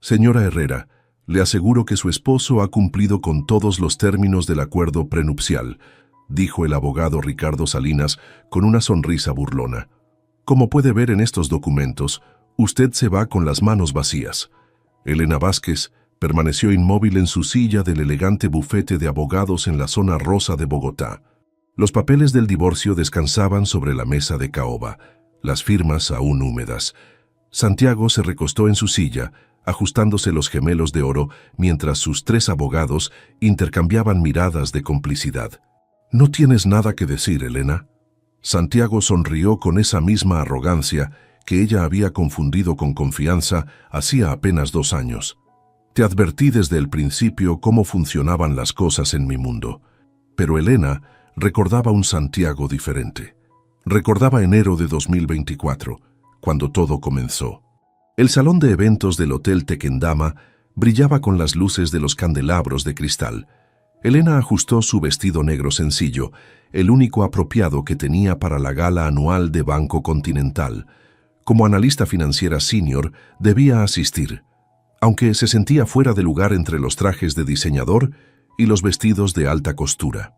Señora Herrera, le aseguro que su esposo ha cumplido con todos los términos del acuerdo prenupcial, dijo el abogado Ricardo Salinas con una sonrisa burlona. Como puede ver en estos documentos, usted se va con las manos vacías. Elena Vázquez permaneció inmóvil en su silla del elegante bufete de abogados en la zona rosa de Bogotá. Los papeles del divorcio descansaban sobre la mesa de caoba, las firmas aún húmedas. Santiago se recostó en su silla, ajustándose los gemelos de oro, mientras sus 3 abogados intercambiaban miradas de complicidad. «¿No tienes nada que decir, Elena?» Santiago sonrió con esa misma arrogancia que ella había confundido con confianza hacía apenas 2 años. «Te advertí desde el principio cómo funcionaban las cosas en mi mundo». Pero Elena recordaba un Santiago diferente. Recordaba enero de 2024, cuando todo comenzó. El salón de eventos del Hotel Tequendama brillaba con las luces de los candelabros de cristal. Elena ajustó su vestido negro sencillo, el único apropiado que tenía para la gala anual de Banco Continental. Como analista financiera senior, debía asistir, aunque se sentía fuera de lugar entre los trajes de diseñador y los vestidos de alta costura.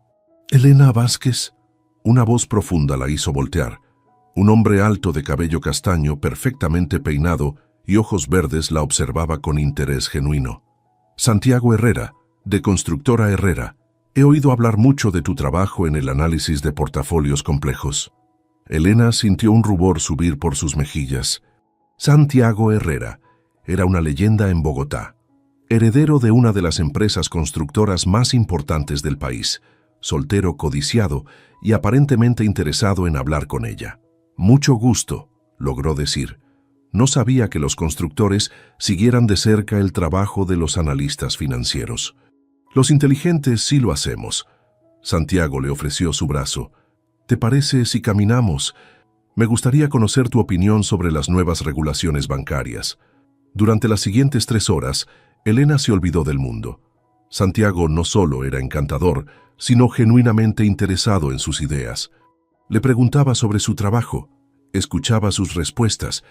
«Elena Vázquez», una voz profunda la hizo voltear. Un hombre alto de cabello castaño, perfectamente peinado y ojos verdes la observaba con interés genuino. «Santiago Herrera, de Constructora Herrera. He oído hablar mucho de tu trabajo en el análisis de portafolios complejos». Elena sintió un rubor subir por sus mejillas. Santiago Herrera era una leyenda en Bogotá, heredero de una de las empresas constructoras más importantes del país, soltero codiciado y aparentemente interesado en hablar con ella. «Mucho gusto», logró decir. No sabía que los constructores siguieran de cerca el trabajo de los analistas financieros. «Los inteligentes sí lo hacemos». Santiago le ofreció su brazo. «¿Te parece si caminamos? Me gustaría conocer tu opinión sobre las nuevas regulaciones bancarias». Durante las siguientes 3 horas, Elena se olvidó del mundo. Santiago no solo era encantador, sino genuinamente interesado en sus ideas. Le preguntaba sobre su trabajo, escuchaba sus respuestas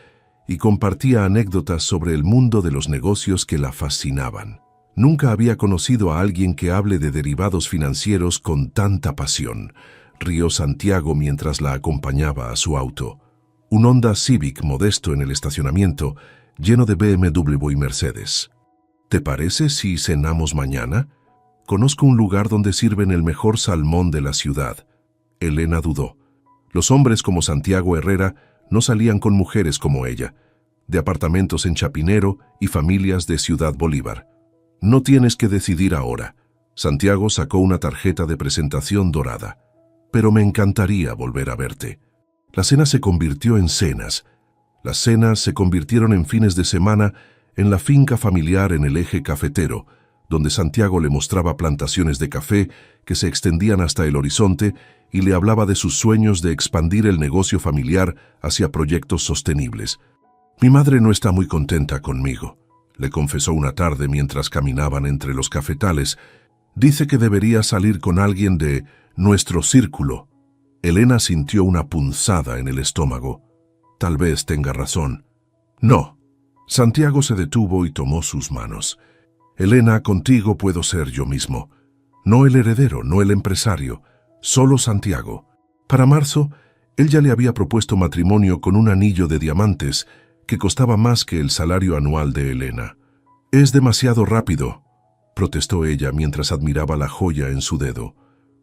y compartía anécdotas sobre el mundo de los negocios que la fascinaban. Nunca había conocido a alguien que hable de derivados financieros con tanta pasión. Rió Santiago mientras la acompañaba a su auto. Un Honda Civic modesto en el estacionamiento, lleno de BMW y Mercedes. «¿Te parece si cenamos mañana? Conozco un lugar donde sirven el mejor salmón de la ciudad». Elena dudó. Los hombres como Santiago Herrera no salían con mujeres como ella, de apartamentos en Chapinero y familias de Ciudad Bolívar. «No tienes que decidir ahora». Santiago sacó una tarjeta de presentación dorada. «Pero me encantaría volver a verte». La cena se convirtió en cenas. Las cenas se convirtieron en fines de semana en la finca familiar en el eje cafetero, donde Santiago le mostraba plantaciones de café que se extendían hasta el horizonte y le hablaba de sus sueños de expandir el negocio familiar hacia proyectos sostenibles. «Mi madre no está muy contenta conmigo», le confesó una tarde mientras caminaban entre los cafetales. «Dice que debería salir con alguien de nuestro círculo». Elena sintió una punzada en el estómago. «Tal vez tenga razón». «No». Santiago se detuvo y tomó sus manos. «Elena, contigo puedo ser yo mismo. No el heredero, no el empresario, solo Santiago». Para marzo, él ya le había propuesto matrimonio con un anillo de diamantes que costaba más que el salario anual de Elena. «Es demasiado rápido», protestó ella mientras admiraba la joya en su dedo.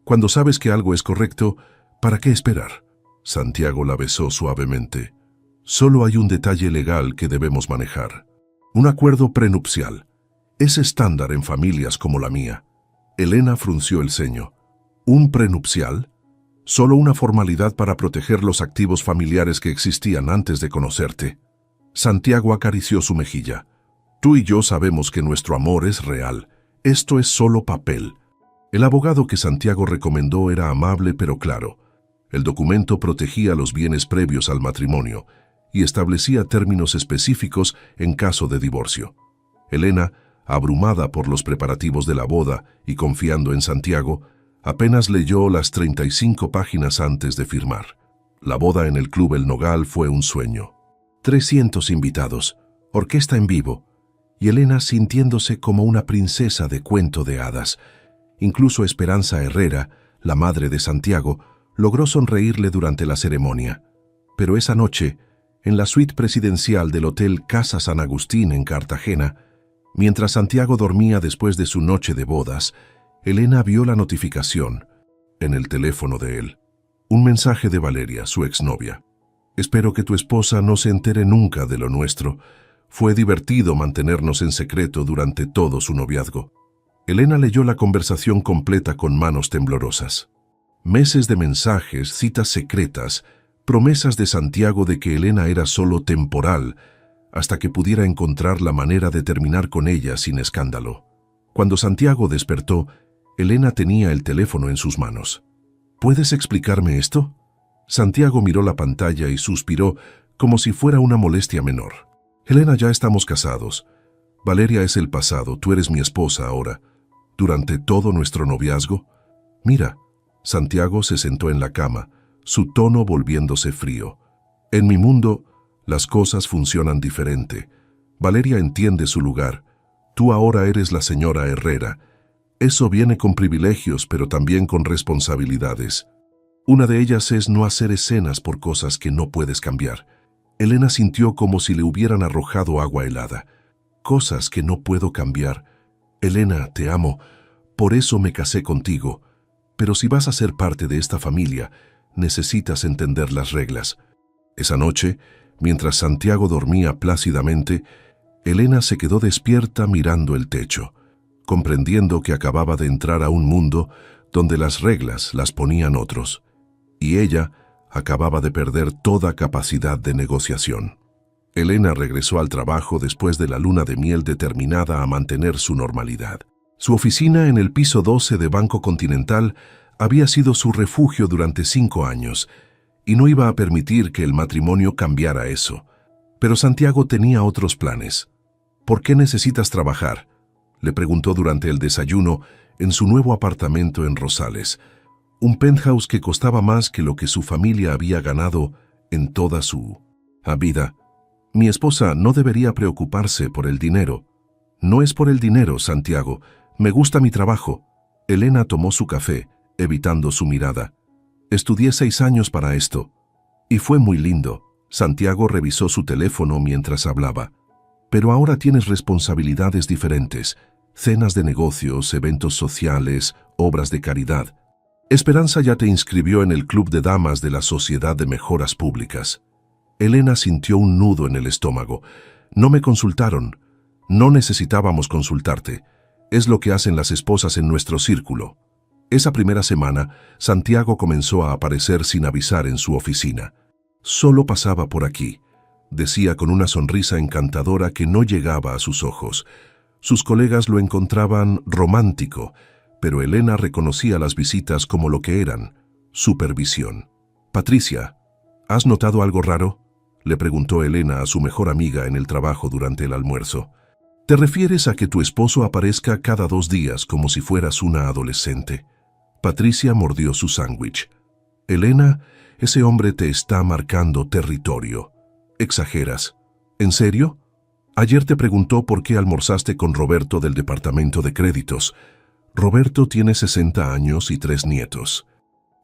«Cuando sabes que algo es correcto, ¿para qué esperar?». Santiago la besó suavemente. «Solo hay un detalle legal que debemos manejar. Un acuerdo prenupcial. Es estándar en familias como la mía». Elena frunció el ceño. «¿Un prenupcial? Solo una formalidad para proteger los activos familiares que existían antes de conocerte». Santiago acarició su mejilla. «Tú y yo sabemos que nuestro amor es real. Esto es solo papel». El abogado que Santiago recomendó era amable pero claro. El documento protegía los bienes previos al matrimonio y establecía términos específicos en caso de divorcio. Elena, abrumada por los preparativos de la boda y confiando en Santiago, apenas leyó las 35 páginas antes de firmar. La boda en el Club El Nogal fue un sueño. 300 invitados, orquesta en vivo y Elena sintiéndose como una princesa de cuento de hadas. Incluso Esperanza Herrera, la madre de Santiago, logró sonreírle durante la ceremonia. Pero esa noche, en la suite presidencial del Hotel Casa San Agustín en Cartagena, mientras Santiago dormía después de su noche de bodas, Elena vio la notificación en el teléfono de él. Un mensaje de Valeria, su exnovia. «Espero que tu esposa no se entere nunca de lo nuestro. Fue divertido mantenernos en secreto durante todo su noviazgo». Elena leyó la conversación completa con manos temblorosas. Meses de mensajes, citas secretas, promesas de Santiago de que Elena era solo temporal, hasta que pudiera encontrar la manera de terminar con ella sin escándalo. Cuando Santiago despertó, Elena tenía el teléfono en sus manos. «¿Puedes explicarme esto?». Santiago miró la pantalla y suspiró como si fuera una molestia menor. «Elena, ya estamos casados. Valeria es el pasado, tú eres mi esposa ahora. Durante todo nuestro noviazgo». «Mira». Santiago se sentó en la cama, su tono volviéndose frío. «En mi mundo, las cosas funcionan diferente. Valeria entiende su lugar. Tú ahora eres la señora Herrera. Eso viene con privilegios, pero también con responsabilidades. Una de ellas es no hacer escenas por cosas que no puedes cambiar». Elena sintió como si le hubieran arrojado agua helada. «Cosas que no puedo cambiar. Elena, te amo. Por eso me casé contigo. Pero si vas a ser parte de esta familia, necesitas entender las reglas». Esa noche, mientras Santiago dormía plácidamente, Elena se quedó despierta mirando el techo, comprendiendo que acababa de entrar a un mundo donde las reglas las ponían otros, y ella acababa de perder toda capacidad de negociación. Elena regresó al trabajo después de la luna de miel determinada a mantener su normalidad. Su oficina en el piso 12 de Banco Continental había sido su refugio durante 5 años, y no iba a permitir que el matrimonio cambiara eso. Pero Santiago tenía otros planes. «¿Por qué necesitas trabajar?», le preguntó durante el desayuno en su nuevo apartamento en Rosales, un penthouse que costaba más que lo que su familia había ganado en toda su vida. «Mi esposa no debería preocuparse por el dinero». «No es por el dinero, Santiago. Me gusta mi trabajo». Elena tomó su café, evitando su mirada. «Estudié 6 años para esto. Y fue muy lindo». Santiago revisó su teléfono mientras hablaba. «Pero ahora tienes responsabilidades diferentes. Cenas de negocios, eventos sociales, obras de caridad. Esperanza ya te inscribió en el club de damas de la Sociedad de Mejoras Públicas». Elena sintió un nudo en el estómago. «No me consultaron. No necesitábamos consultarte. Es lo que hacen las esposas en nuestro círculo». Esa primera semana, Santiago comenzó a aparecer sin avisar en su oficina. «Solo pasaba por aquí», decía con una sonrisa encantadora que no llegaba a sus ojos. Sus colegas lo encontraban romántico, pero Elena reconocía las visitas como lo que eran: supervisión. «Patricia, ¿has notado algo raro?», le preguntó Elena a su mejor amiga en el trabajo durante el almuerzo. «¿Te refieres a que tu esposo aparezca cada 2 días como si fueras una adolescente?». Patricia mordió su sándwich. «Elena, ese hombre te está marcando territorio. Exageras». «¿En serio? Ayer te preguntó por qué almorzaste con Roberto del departamento de créditos. Roberto tiene 60 años y 3 nietos».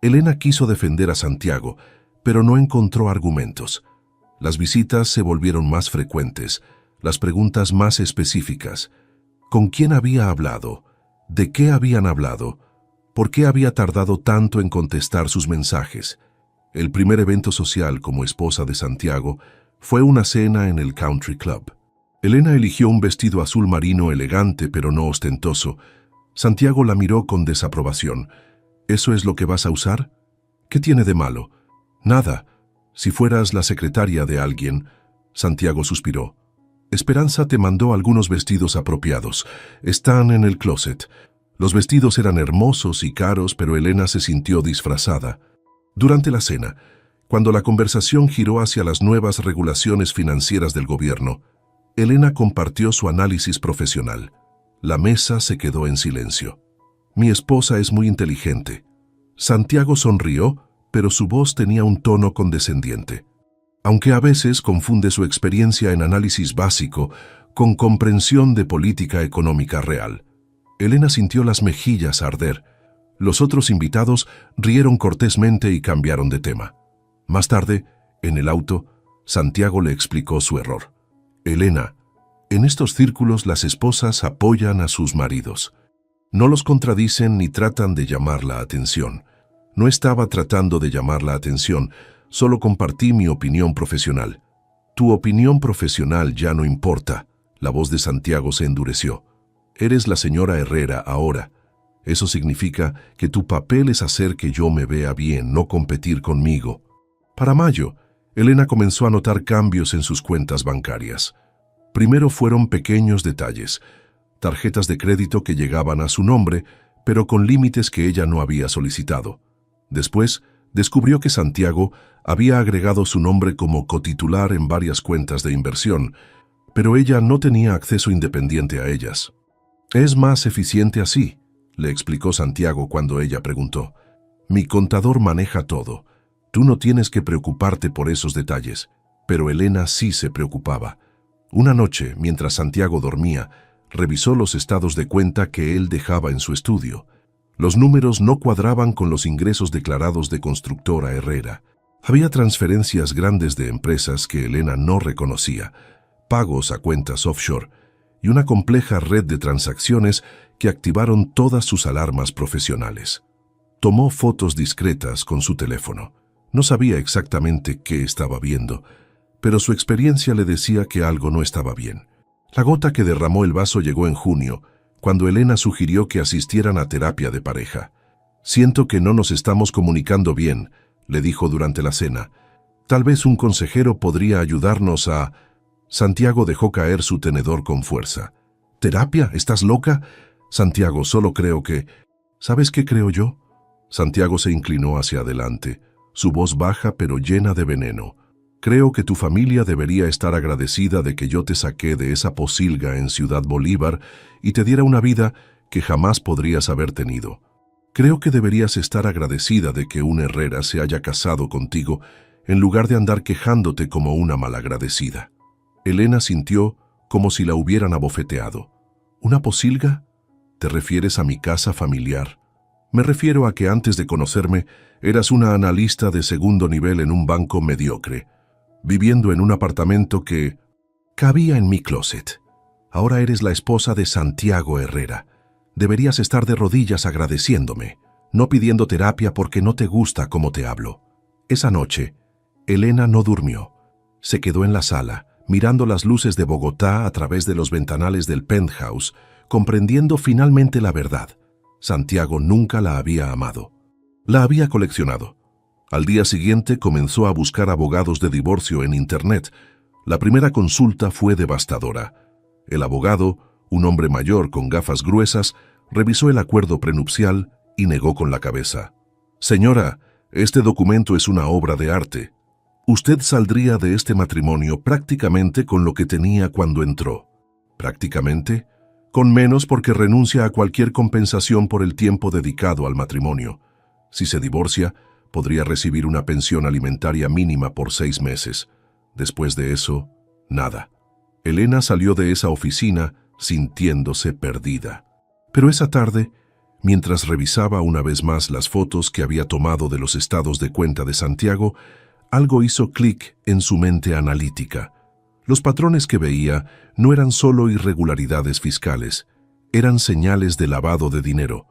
Elena quiso defender a Santiago, pero no encontró argumentos. Las visitas se volvieron más frecuentes, las preguntas más específicas. ¿Con quién había hablado? ¿De qué habían hablado? ¿Por qué había tardado tanto en contestar sus mensajes? El primer evento social como esposa de Santiago fue una cena en el Country Club. Elena eligió un vestido azul marino elegante pero no ostentoso. Santiago la miró con desaprobación. «¿Eso es lo que vas a usar? ¿Qué tiene de malo?». «Nada. Si fueras la secretaria de alguien». Santiago suspiró. «Esperanza te mandó algunos vestidos apropiados. Están en el closet». Los vestidos eran hermosos y caros, pero Elena se sintió disfrazada. Durante la cena, cuando la conversación giró hacia las nuevas regulaciones financieras del gobierno, Elena compartió su análisis profesional. La mesa se quedó en silencio. «Mi esposa es muy inteligente». Santiago sonrió, pero su voz tenía un tono condescendiente. «Aunque a veces confunde su experiencia en análisis básico con comprensión de política económica real. Elena sintió las mejillas arder. Los otros invitados rieron cortésmente y cambiaron de tema. Más tarde, en el auto, Santiago le explicó su error. Elena, en estos círculos las esposas apoyan a sus maridos. No los contradicen ni tratan de llamar la atención. No estaba tratando de llamar la atención, solo compartí mi opinión profesional. Tu opinión profesional ya no importa. La voz de Santiago se endureció. Eres la señora Herrera ahora. Eso significa que tu papel es hacer que yo me vea bien, no competir conmigo. Para mayo, Elena comenzó a notar cambios en sus cuentas bancarias. Primero fueron pequeños detalles, tarjetas de crédito que llegaban a su nombre, pero con límites que ella no había solicitado. Después, descubrió que Santiago había agregado su nombre como cotitular en varias cuentas de inversión, pero ella no tenía acceso independiente a ellas. «Es más eficiente así», le explicó Santiago cuando ella preguntó. «Mi contador maneja todo. Tú no tienes que preocuparte por esos detalles». Pero Elena sí se preocupaba. Una noche, mientras Santiago dormía, revisó los estados de cuenta que él dejaba en su estudio. Los números no cuadraban con los ingresos declarados de Constructora Herrera. Había transferencias grandes de empresas que Elena no reconocía, pagos a cuentas offshore y una compleja red de transacciones que activaron todas sus alarmas profesionales. Tomó fotos discretas con su teléfono. No sabía exactamente qué estaba viendo, pero su experiencia le decía que algo no estaba bien. La gota que derramó el vaso llegó en junio, cuando Elena sugirió que asistieran a terapia de pareja. «Siento que no nos estamos comunicando bien», le dijo durante la cena. «Tal vez un consejero podría ayudarnos a...» Santiago dejó caer su tenedor con fuerza. «¿Terapia? ¿Estás loca?» «Santiago, solo creo que...» «¿Sabes qué creo yo?» Santiago se inclinó hacia adelante, su voz baja pero llena de veneno. «Creo que tu familia debería estar agradecida de que yo te saqué de esa pocilga en Ciudad Bolívar y te diera una vida que jamás podrías haber tenido. Creo que deberías estar agradecida de que un Herrera se haya casado contigo en lugar de andar quejándote como una malagradecida». Elena sintió como si la hubieran abofeteado. «¿Una pocilga? ¿Te refieres a mi casa familiar?» «Me refiero a que antes de conocerme eras una analista de segundo nivel en un banco mediocre, viviendo en un apartamento que cabía en mi closet. Ahora eres la esposa de Santiago Herrera. Deberías estar de rodillas agradeciéndome, no pidiendo terapia porque no te gusta cómo te hablo». Esa noche, Elena no durmió. Se quedó en la sala, mirando las luces de Bogotá a través de los ventanales del penthouse, comprendiendo finalmente la verdad. Santiago nunca la había amado. La había coleccionado. Al día siguiente comenzó a buscar abogados de divorcio en Internet. La primera consulta fue devastadora. El abogado, un hombre mayor con gafas gruesas, revisó el acuerdo prenupcial y negó con la cabeza. «Señora, este documento es una obra de arte. Usted saldría de este matrimonio prácticamente con lo que tenía cuando entró». «¿Prácticamente?» «Con menos porque renuncia a cualquier compensación por el tiempo dedicado al matrimonio. Si se divorcia, podría recibir una pensión alimentaria mínima por 6 meses. Después de eso, nada». Elena salió de esa oficina sintiéndose perdida. Pero esa tarde, mientras revisaba una vez más las fotos que había tomado de los estados de cuenta de Santiago, algo hizo clic en su mente analítica. Los patrones que veía no eran solo irregularidades fiscales, eran señales de lavado de dinero.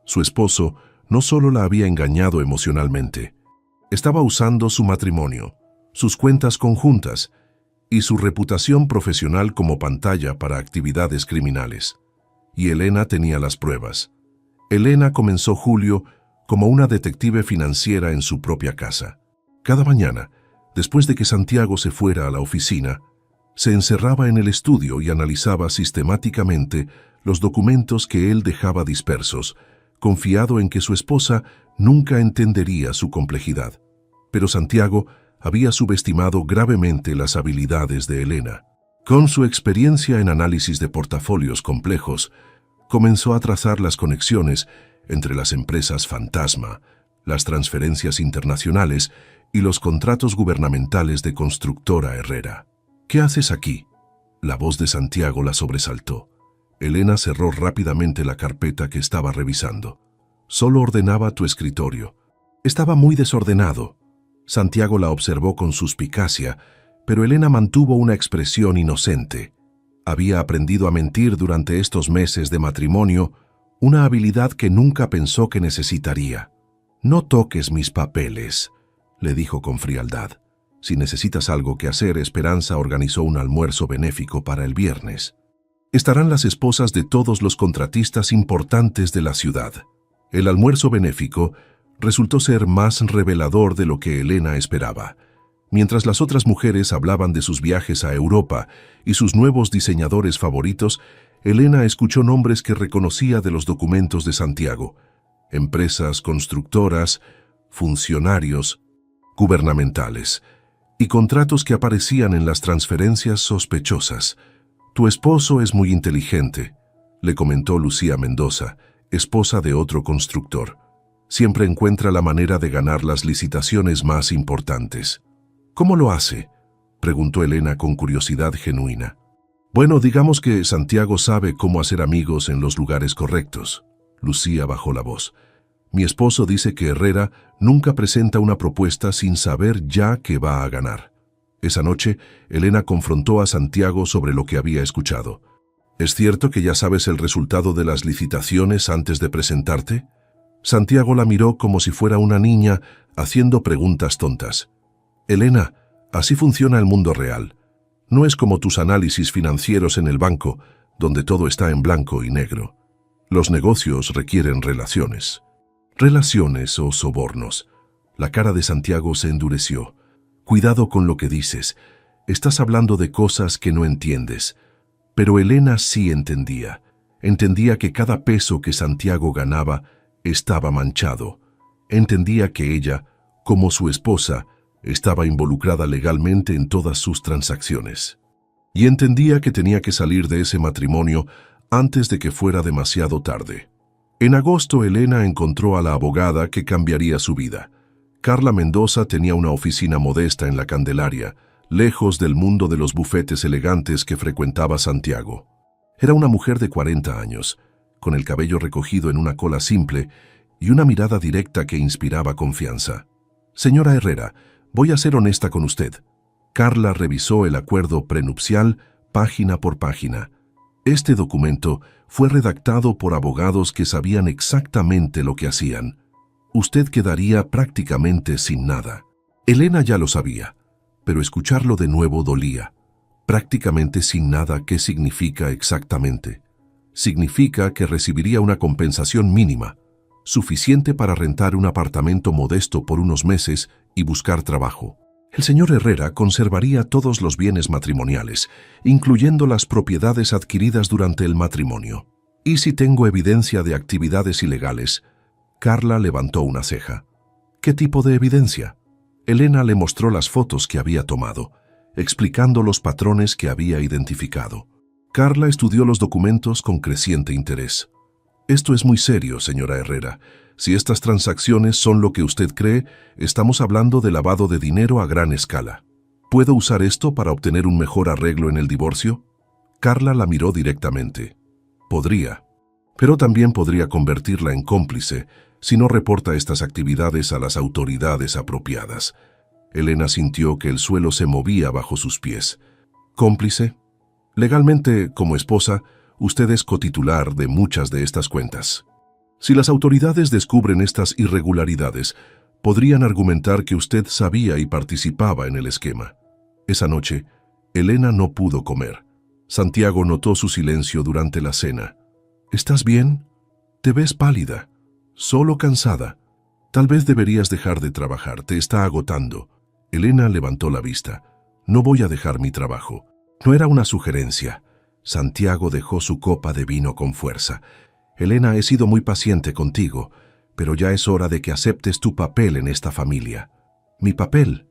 Su esposo no solo la había engañado emocionalmente, estaba usando su matrimonio, sus cuentas conjuntas y su reputación profesional como pantalla para actividades criminales. Y Elena tenía las pruebas. Elena comenzó julio como una detective financiera en su propia casa. Cada mañana, después de que Santiago se fuera a la oficina, se encerraba en el estudio y analizaba sistemáticamente los documentos que él dejaba dispersos, confiado en que su esposa nunca entendería su complejidad. Pero Santiago había subestimado gravemente las habilidades de Elena. Con su experiencia en análisis de portafolios complejos, comenzó a trazar las conexiones entre las empresas fantasma, las transferencias internacionales y los contratos gubernamentales de Constructora Herrera. «¿Qué haces aquí?», La voz de Santiago la sobresaltó. Elena cerró rápidamente la carpeta que estaba revisando. Solo ordenaba tu escritorio. Estaba muy desordenado. Santiago la observó con suspicacia, pero Elena mantuvo una expresión inocente. Había aprendido a mentir durante estos meses de matrimonio, una habilidad que nunca pensó que necesitaría. «No toques mis papeles», le dijo con frialdad. «Si necesitas algo que hacer, Esperanza organizó un almuerzo benéfico para el viernes. Estarán las esposas de todos los contratistas importantes de la ciudad». El almuerzo benéfico resultó ser más revelador de lo que Elena esperaba. Mientras las otras mujeres hablaban de sus viajes a Europa y sus nuevos diseñadores favoritos, Elena escuchó nombres que reconocía de los documentos de Santiago: empresas constructoras, funcionarios gubernamentales y contratos que aparecían en las transferencias sospechosas. «Tu esposo es muy inteligente», le comentó Lucía Mendoza, esposa de otro constructor. «Siempre encuentra la manera de ganar las licitaciones más importantes». «¿Cómo lo hace?», preguntó Elena con curiosidad genuina. «Bueno, digamos que Santiago sabe cómo hacer amigos en los lugares correctos». Lucía bajó la voz. «Mi esposo dice que Herrera nunca presenta una propuesta sin saber ya que va a ganar». Esa noche, Elena confrontó a Santiago sobre lo que había escuchado. «¿Es cierto que ya sabes el resultado de las licitaciones antes de presentarte?». Santiago la miró como si fuera una niña, haciendo preguntas tontas. «Elena, así funciona el mundo real. No es como tus análisis financieros en el banco, donde todo está en blanco y negro. Los negocios requieren relaciones». «¿Relaciones o sobornos?». La cara de Santiago se endureció. «Cuidado con lo que dices. Estás hablando de cosas que no entiendes». Pero Elena sí entendía. Entendía que cada peso que Santiago ganaba estaba manchado. Entendía que ella, como su esposa, estaba involucrada legalmente en todas sus transacciones. Y entendía que tenía que salir de ese matrimonio antes de que fuera demasiado tarde. En agosto, Elena encontró a la abogada que cambiaría su vida. Carla Mendoza tenía una oficina modesta en la Candelaria, lejos del mundo de los bufetes elegantes que frecuentaba Santiago. Era una mujer de 40 años, con el cabello recogido en una cola simple y una mirada directa que inspiraba confianza. «Señora Herrera, voy a ser honesta con usted». Carla revisó el acuerdo prenupcial página por página. Este documento fue redactado por abogados que sabían exactamente lo que hacían. Usted quedaría prácticamente sin nada. Elena ya lo sabía, pero escucharlo de nuevo dolía. Prácticamente sin nada, ¿qué significa exactamente? Significa que recibiría una compensación mínima, suficiente para rentar un apartamento modesto por unos meses y buscar trabajo. El señor Herrera conservaría todos los bienes matrimoniales, incluyendo las propiedades adquiridas durante el matrimonio. ¿Y si tengo evidencia de actividades ilegales? Carla levantó una ceja. ¿Qué tipo de evidencia? Elena le mostró las fotos que había tomado, explicando los patrones que había identificado. Carla estudió los documentos con creciente interés. «Esto es muy serio, señora Herrera. Si estas transacciones son lo que usted cree, estamos hablando de lavado de dinero a gran escala. ¿Puedo usar esto para obtener un mejor arreglo en el divorcio?». Carla la miró directamente. «Podría, pero también podría convertirla en cómplice si no reporta estas actividades a las autoridades apropiadas». Elena sintió que el suelo se movía bajo sus pies. «¿Cómplice? Legalmente, como esposa, usted es cotitular de muchas de estas cuentas. Si las autoridades descubren estas irregularidades, podrían argumentar que usted sabía y participaba en el esquema». Esa noche, Elena no pudo comer. Santiago notó su silencio durante la cena. «¿Estás bien? Te ves pálida. Solo cansada. Tal vez deberías dejar de trabajar, te está agotando». Elena levantó la vista. «No voy a dejar mi trabajo». No era una sugerencia. Santiago dejó su copa de vino con fuerza. «Elena, he sido muy paciente contigo, pero ya es hora de que aceptes tu papel en esta familia». «¿Mi papel?»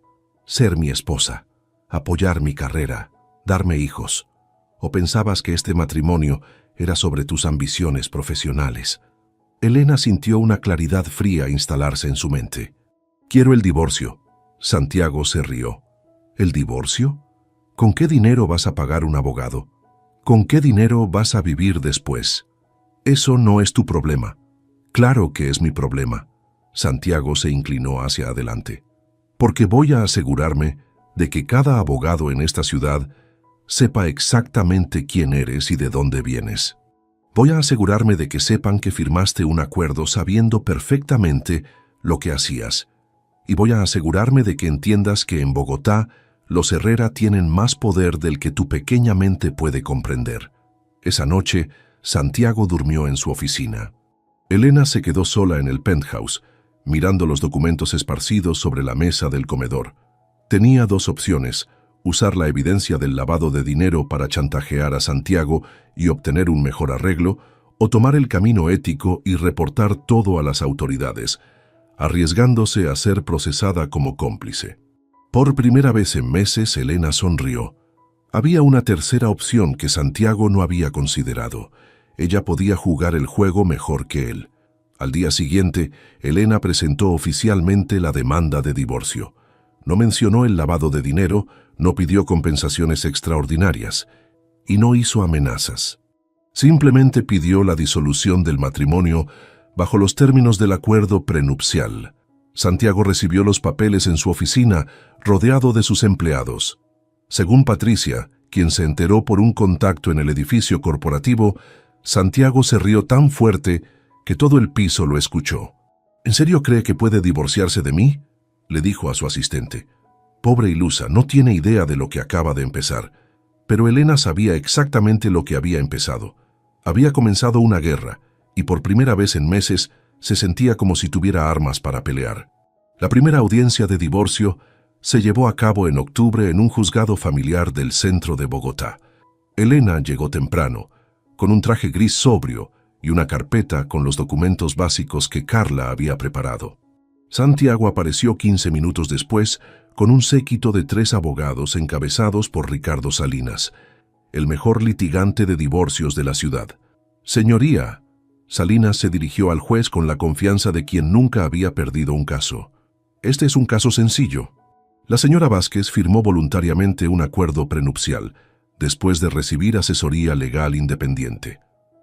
«Ser mi esposa, apoyar mi carrera, darme hijos». ¿O pensabas que este matrimonio era sobre tus ambiciones profesionales? Elena sintió una claridad fría instalarse en su mente. «Quiero el divorcio». Santiago se rió. «¿El divorcio? ¿Con qué dinero vas a pagar un abogado? ¿Con qué dinero vas a vivir después? Eso no es tu problema. Claro que es mi problema. Santiago se inclinó hacia adelante. Porque voy a asegurarme de que cada abogado en esta ciudad sepa exactamente quién eres y de dónde vienes. Voy a asegurarme de que sepan que firmaste un acuerdo sabiendo perfectamente lo que hacías. Y voy a asegurarme de que entiendas que en Bogotá los Herrera tienen más poder del que tu pequeña mente puede comprender. Esa noche, Santiago durmió en su oficina. Elena se quedó sola en el penthouse, mirando los documentos esparcidos sobre la mesa del comedor. Tenía dos opciones: usar la evidencia del lavado de dinero para chantajear a Santiago y obtener un mejor arreglo, o tomar el camino ético y reportar todo a las autoridades, arriesgándose a ser procesada como cómplice. Por primera vez en meses, Elena sonrió. Había una tercera opción que Santiago no había considerado. Ella podía jugar el juego mejor que él. Al día siguiente, Elena presentó oficialmente la demanda de divorcio. No mencionó el lavado de dinero, no pidió compensaciones extraordinarias y no hizo amenazas. Simplemente pidió la disolución del matrimonio bajo los términos del acuerdo prenupcial. Santiago recibió los papeles en su oficina, rodeado de sus empleados. Según Patricia, quien se enteró por un contacto en el edificio corporativo, Santiago se rió tan fuerte que todo el piso lo escuchó. ¿En serio cree que puede divorciarse de mí?, le dijo a su asistente. Pobre ilusa, no tiene idea de lo que acaba de empezar. Pero Elena sabía exactamente lo que había empezado. Había comenzado una guerra, y por primera vez en meses se sentía como si tuviera armas para pelear. La primera audiencia de divorcio se llevó a cabo en octubre en un juzgado familiar del centro de Bogotá. Elena llegó temprano, con un traje gris sobrio y una carpeta con los documentos básicos que Carla había preparado. Santiago apareció 15 minutos después con un séquito de 3 abogados encabezados por Ricardo Salinas, el mejor litigante de divorcios de la ciudad. Señoría, Salinas se dirigió al juez con la confianza de quien nunca había perdido un caso. Este es un caso sencillo. La señora Vázquez firmó voluntariamente un acuerdo prenupcial, después de recibir asesoría legal independiente.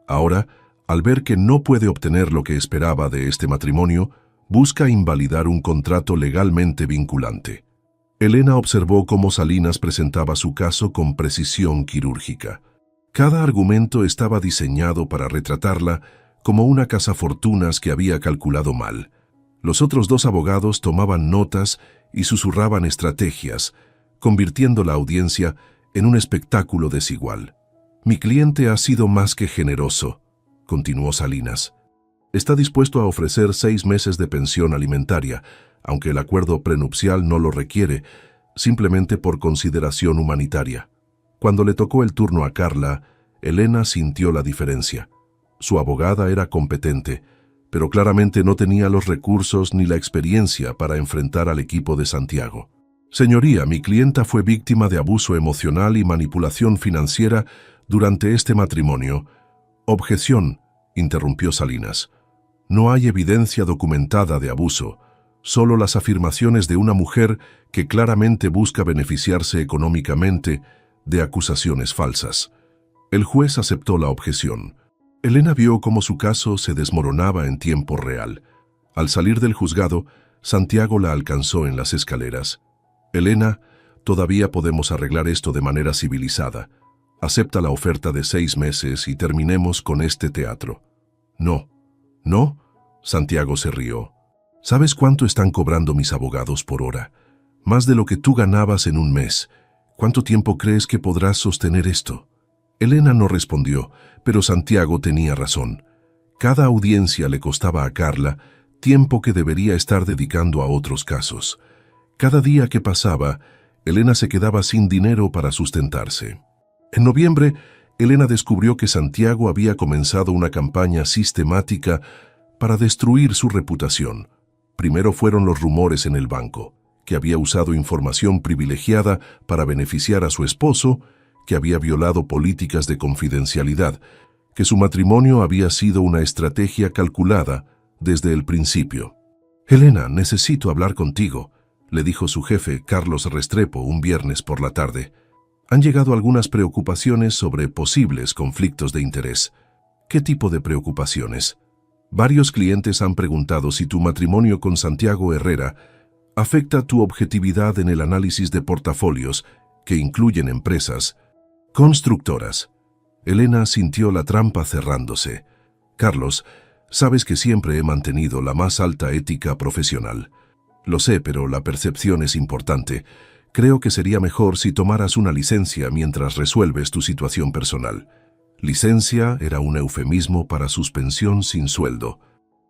Ahora, al ver que no puede obtener lo que esperaba de este matrimonio, busca invalidar un contrato legalmente vinculante. Elena observó cómo Salinas presentaba su caso con precisión quirúrgica. Cada argumento estaba diseñado para retratarla como una cazafortunas que había calculado mal. Los otros 2 abogados tomaban notas y susurraban estrategias, convirtiendo la audiencia en un espectáculo desigual. Mi cliente ha sido más que generoso, continuó Salinas. Está dispuesto a ofrecer 6 meses de pensión alimentaria, aunque el acuerdo prenupcial no lo requiere, simplemente por consideración humanitaria. Cuando le tocó el turno a Carla, Elena sintió la diferencia. Su abogada era competente, pero claramente no tenía los recursos ni la experiencia para enfrentar al equipo de Santiago. Señoría, mi clienta fue víctima de abuso emocional y manipulación financiera durante este matrimonio. Objeción, interrumpió Salinas. No hay evidencia documentada de abuso, solo las afirmaciones de una mujer que claramente busca beneficiarse económicamente de acusaciones falsas. El juez aceptó la objeción. Elena vio cómo su caso se desmoronaba en tiempo real. Al salir del juzgado, Santiago la alcanzó en las escaleras. Elena, todavía podemos arreglar esto de manera civilizada. Acepta la oferta de 6 meses y terminemos con este teatro. No. ¿No? Santiago se rió. ¿Sabes cuánto están cobrando mis abogados por hora? Más de lo que tú ganabas en un mes. ¿Cuánto tiempo crees que podrás sostener esto? Elena no respondió, pero Santiago tenía razón. Cada audiencia le costaba a Carla tiempo que debería estar dedicando a otros casos. Cada día que pasaba, Elena se quedaba sin dinero para sustentarse. En noviembre, Elena descubrió que Santiago había comenzado una campaña sistemática para destruir su reputación. Primero fueron los rumores en el banco, que había usado información privilegiada para beneficiar a su esposo, que había violado políticas de confidencialidad, que su matrimonio había sido una estrategia calculada desde el principio. «Elena, necesito hablar contigo», le dijo su jefe, Carlos Restrepo, un viernes por la tarde. Han llegado algunas preocupaciones sobre posibles conflictos de interés. ¿Qué tipo de preocupaciones? Varios clientes han preguntado si tu matrimonio con Santiago Herrera afecta tu objetividad en el análisis de portafolios que incluyen empresas constructoras. Elena sintió la trampa cerrándose. Carlos, sabes que siempre he mantenido la más alta ética profesional. Lo sé, pero la percepción es importante. Creo que sería mejor si tomaras una licencia mientras resuelves tu situación personal. Licencia era un eufemismo para suspensión sin sueldo.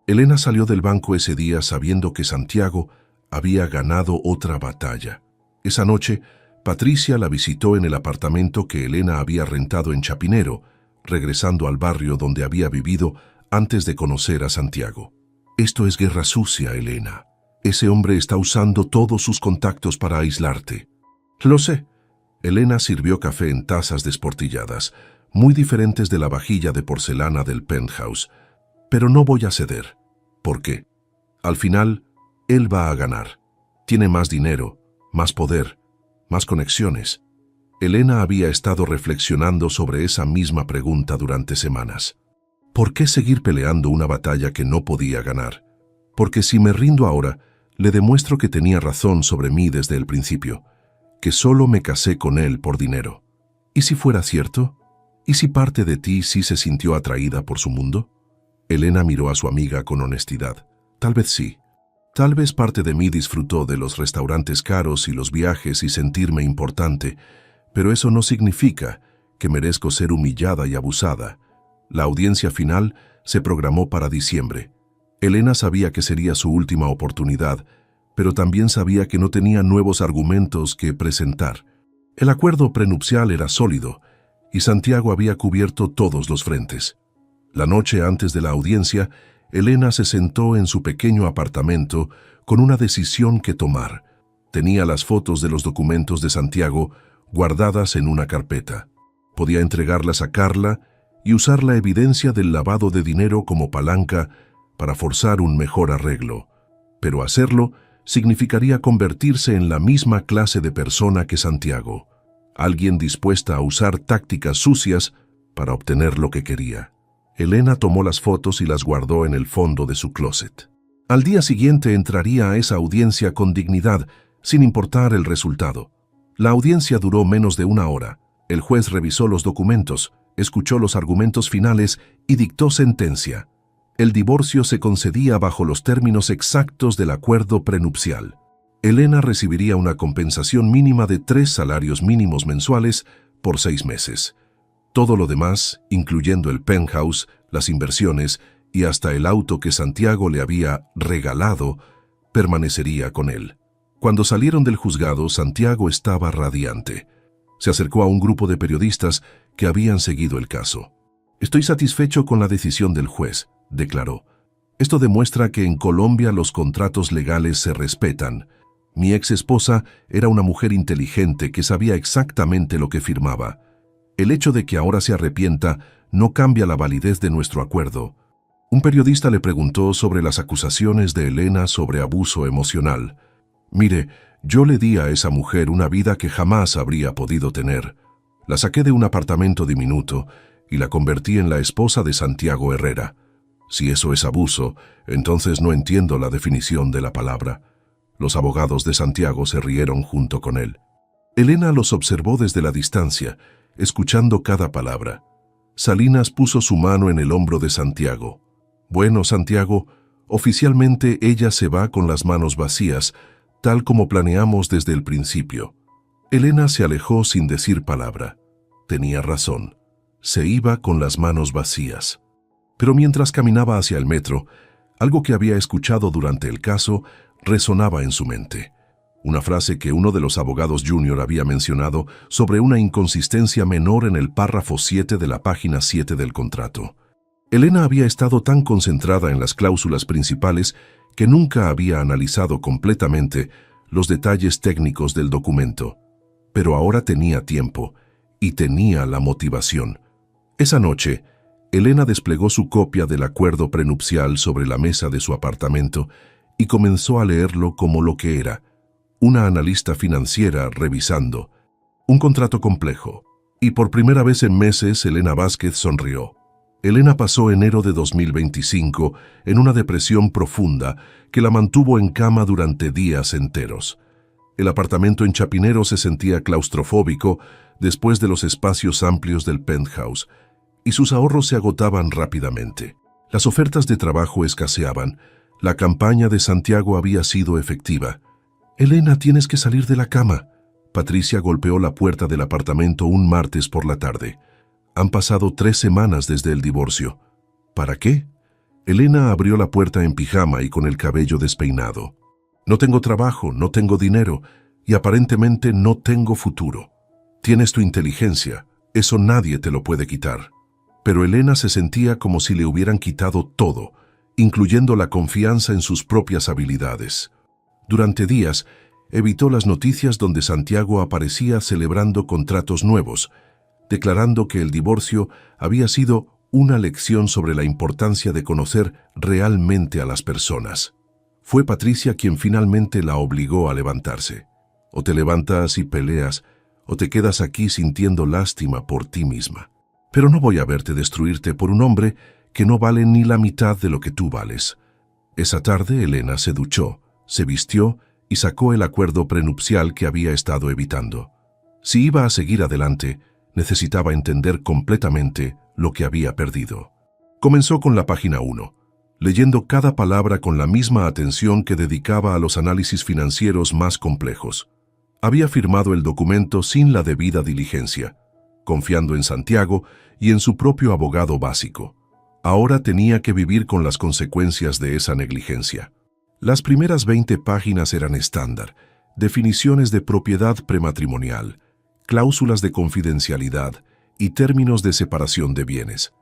Elena salió del banco ese día sabiendo que Santiago había ganado otra batalla. Esa noche, Patricia la visitó en el apartamento que Elena había rentado en Chapinero, regresando al barrio donde había vivido antes de conocer a Santiago. Esto es guerra sucia, Elena. Ese hombre está usando todos sus contactos para aislarte. Lo sé. Elena sirvió café en tazas desportilladas, muy diferentes de la vajilla de porcelana del penthouse. Pero no voy a ceder. ¿Por qué? Al final, él va a ganar. Tiene más dinero, más poder, más conexiones. Elena había estado reflexionando sobre esa misma pregunta durante semanas. ¿Por qué seguir peleando una batalla que no podía ganar? Porque si me rindo ahora, le demuestro que tenía razón sobre mí desde el principio, que solo me casé con él por dinero. ¿Y si fuera cierto? ¿Y si parte de ti sí se sintió atraída por su mundo? Elena miró a su amiga con honestidad. Tal vez sí. Tal vez parte de mí disfrutó de los restaurantes caros y los viajes y sentirme importante, pero eso no significa que merezco ser humillada y abusada. La audiencia final se programó para diciembre. Elena sabía que sería su última oportunidad, pero también sabía que no tenía nuevos argumentos que presentar. El acuerdo prenupcial era sólido, y Santiago había cubierto todos los frentes. La noche antes de la audiencia, Elena se sentó en su pequeño apartamento con una decisión que tomar. Tenía las fotos de los documentos de Santiago guardadas en una carpeta. Podía entregarlas a Carla y usar la evidencia del lavado de dinero como palanca para forzar un mejor arreglo. Pero hacerlo significaría convertirse en la misma clase de persona que Santiago, alguien dispuesta a usar tácticas sucias para obtener lo que quería. Elena tomó las fotos y las guardó en el fondo de su closet. Al día siguiente entraría a esa audiencia con dignidad, sin importar el resultado. La audiencia duró menos de una hora. El juez revisó los documentos, escuchó los argumentos finales y dictó sentencia. El divorcio se concedía bajo los términos exactos del acuerdo prenupcial. Elena recibiría una compensación mínima de 3 salarios mínimos mensuales por 6 meses. Todo lo demás, incluyendo el penthouse, las inversiones y hasta el auto que Santiago le había regalado, permanecería con él. Cuando salieron del juzgado, Santiago estaba radiante. Se acercó a un grupo de periodistas que habían seguido el caso. «Estoy satisfecho con la decisión del juez», declaró. «Esto demuestra que en Colombia los contratos legales se respetan. Mi ex esposa era una mujer inteligente que sabía exactamente lo que firmaba. El hecho de que ahora se arrepienta no cambia la validez de nuestro acuerdo». Un periodista le preguntó sobre las acusaciones de Elena sobre abuso emocional. «Mire, yo le di a esa mujer una vida que jamás habría podido tener. La saqué de un apartamento diminuto y la convertí en la esposa de Santiago Herrera. Si eso es abuso, entonces no entiendo la definición de la palabra». Los abogados de Santiago se rieron junto con él. Elena los observó desde la distancia, escuchando cada palabra. Salinas puso su mano en el hombro de Santiago. «Bueno, Santiago, oficialmente ella se va con las manos vacías, tal como planeamos desde el principio». Elena se alejó sin decir palabra. Tenía razón. Se iba con las manos vacías. Pero mientras caminaba hacia el metro, algo que había escuchado durante el caso resonaba en su mente. Una frase que uno de los abogados junior había mencionado sobre una inconsistencia menor en el párrafo 7 de la página 7 del contrato. Elena había estado tan concentrada en las cláusulas principales que nunca había analizado completamente los detalles técnicos del documento. Pero ahora tenía tiempo y tenía la motivación. Esa noche, Elena desplegó su copia del acuerdo prenupcial sobre la mesa de su apartamento y comenzó a leerlo como lo que era, una analista financiera revisando. Un contrato complejo. Y por primera vez en meses, Elena Vázquez sonrió. Elena pasó enero de 2025 en una depresión profunda que la mantuvo en cama durante días enteros. El apartamento en Chapinero se sentía claustrofóbico después de los espacios amplios del penthouse, y sus ahorros se agotaban rápidamente. Las ofertas de trabajo escaseaban. La campaña de Santiago había sido efectiva. «Elena, tienes que salir de la cama». Patricia golpeó la puerta del apartamento un martes por la tarde. Han pasado 3 semanas desde el divorcio. ¿Para qué? Elena abrió la puerta en pijama y con el cabello despeinado. No tengo trabajo, no tengo dinero y aparentemente no tengo futuro. Tienes tu inteligencia, eso nadie te lo puede quitar. Pero Elena se sentía como si le hubieran quitado todo, incluyendo la confianza en sus propias habilidades. Durante días, evitó las noticias donde Santiago aparecía celebrando contratos nuevos, declarando que el divorcio había sido una lección sobre la importancia de conocer realmente a las personas. Fue Patricia quien finalmente la obligó a levantarse. O te levantas y peleas, o te quedas aquí sintiendo lástima por ti misma. Pero no voy a verte destruirte por un hombre que no vale ni la mitad de lo que tú vales. Esa tarde Elena se duchó, se vistió y sacó el acuerdo prenupcial que había estado evitando. Si iba a seguir adelante, necesitaba entender completamente lo que había perdido. Comenzó con la página 1, leyendo cada palabra con la misma atención que dedicaba a los análisis financieros más complejos. Había firmado el documento sin la debida diligencia, confiando en Santiago y en su propio abogado básico. Ahora tenía que vivir con las consecuencias de esa negligencia. Las primeras 20 páginas eran estándar, definiciones de propiedad prematrimonial, cláusulas de confidencialidad y términos de separación de bienes.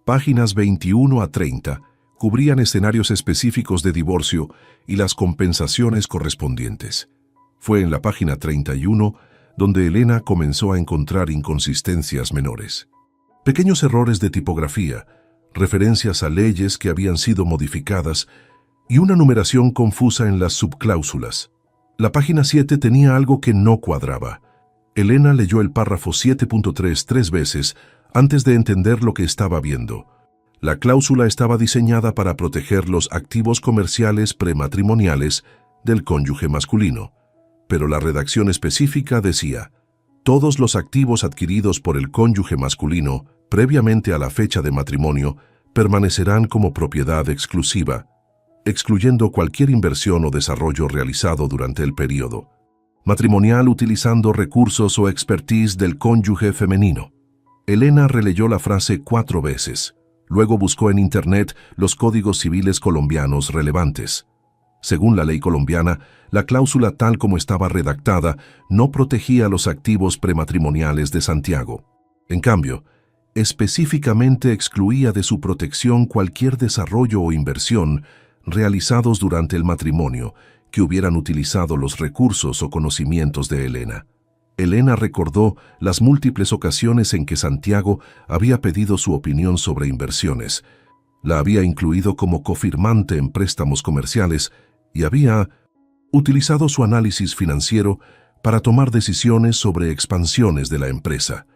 Páginas 21 a 30 cubrían escenarios específicos de divorcio y las compensaciones correspondientes. Fue en la página 31 donde Elena comenzó a encontrar inconsistencias menores. Pequeños errores de tipografía, referencias a leyes que habían sido modificadas y una numeración confusa en las subcláusulas. La página 7 tenía algo que no cuadraba. Elena leyó el párrafo 7.3 3 veces antes de entender lo que estaba viendo. La cláusula estaba diseñada para proteger los activos comerciales prematrimoniales del cónyuge masculino, pero la redacción específica decía: todos los activos adquiridos por el cónyuge masculino previamente a la fecha de matrimonio permanecerán como propiedad exclusiva, excluyendo cualquier inversión o desarrollo realizado durante el período matrimonial utilizando recursos o expertise del cónyuge femenino. Elena releyó la frase 4 veces. Luego buscó en Internet los códigos civiles colombianos relevantes. Según la ley colombiana, la cláusula tal como estaba redactada no protegía los activos prematrimoniales de Santiago. En cambio, específicamente excluía de su protección cualquier desarrollo o inversión realizados durante el matrimonio que hubieran utilizado los recursos o conocimientos de Elena. Elena recordó las múltiples ocasiones en que Santiago había pedido su opinión sobre inversiones, la había incluido como cofirmante en préstamos comerciales y había utilizado su análisis financiero para tomar decisiones sobre expansiones de la empresa.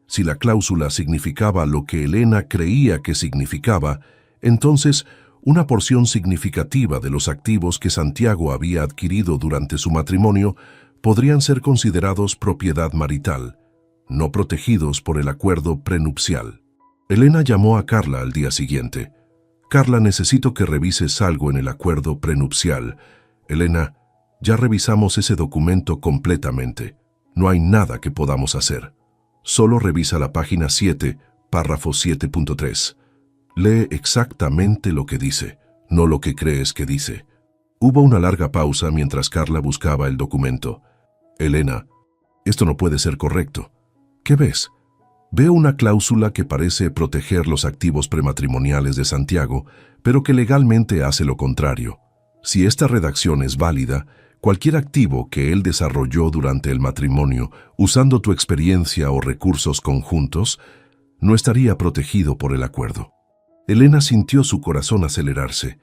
Si la cláusula significaba lo que Elena creía que significaba, entonces una porción significativa de los activos que Santiago había adquirido durante su matrimonio podrían ser considerados propiedad marital, no protegidos por el acuerdo prenupcial. Elena llamó a Carla al día siguiente. «Carla, necesito que revises algo en el acuerdo prenupcial». «Elena, ya revisamos ese documento completamente. No hay nada que podamos hacer. Solo revisa la página 7, párrafo 7.3. Lee exactamente lo que dice, no lo que crees que dice». Hubo una larga pausa mientras Carla buscaba el documento. «Elena, esto no puede ser correcto. ¿Qué ves?» «Veo una cláusula que parece proteger los activos prematrimoniales de Santiago, pero que legalmente hace lo contrario. Si esta redacción es válida, cualquier activo que él desarrolló durante el matrimonio, usando tu experiencia o recursos conjuntos, no estaría protegido por el acuerdo». Elena sintió su corazón acelerarse.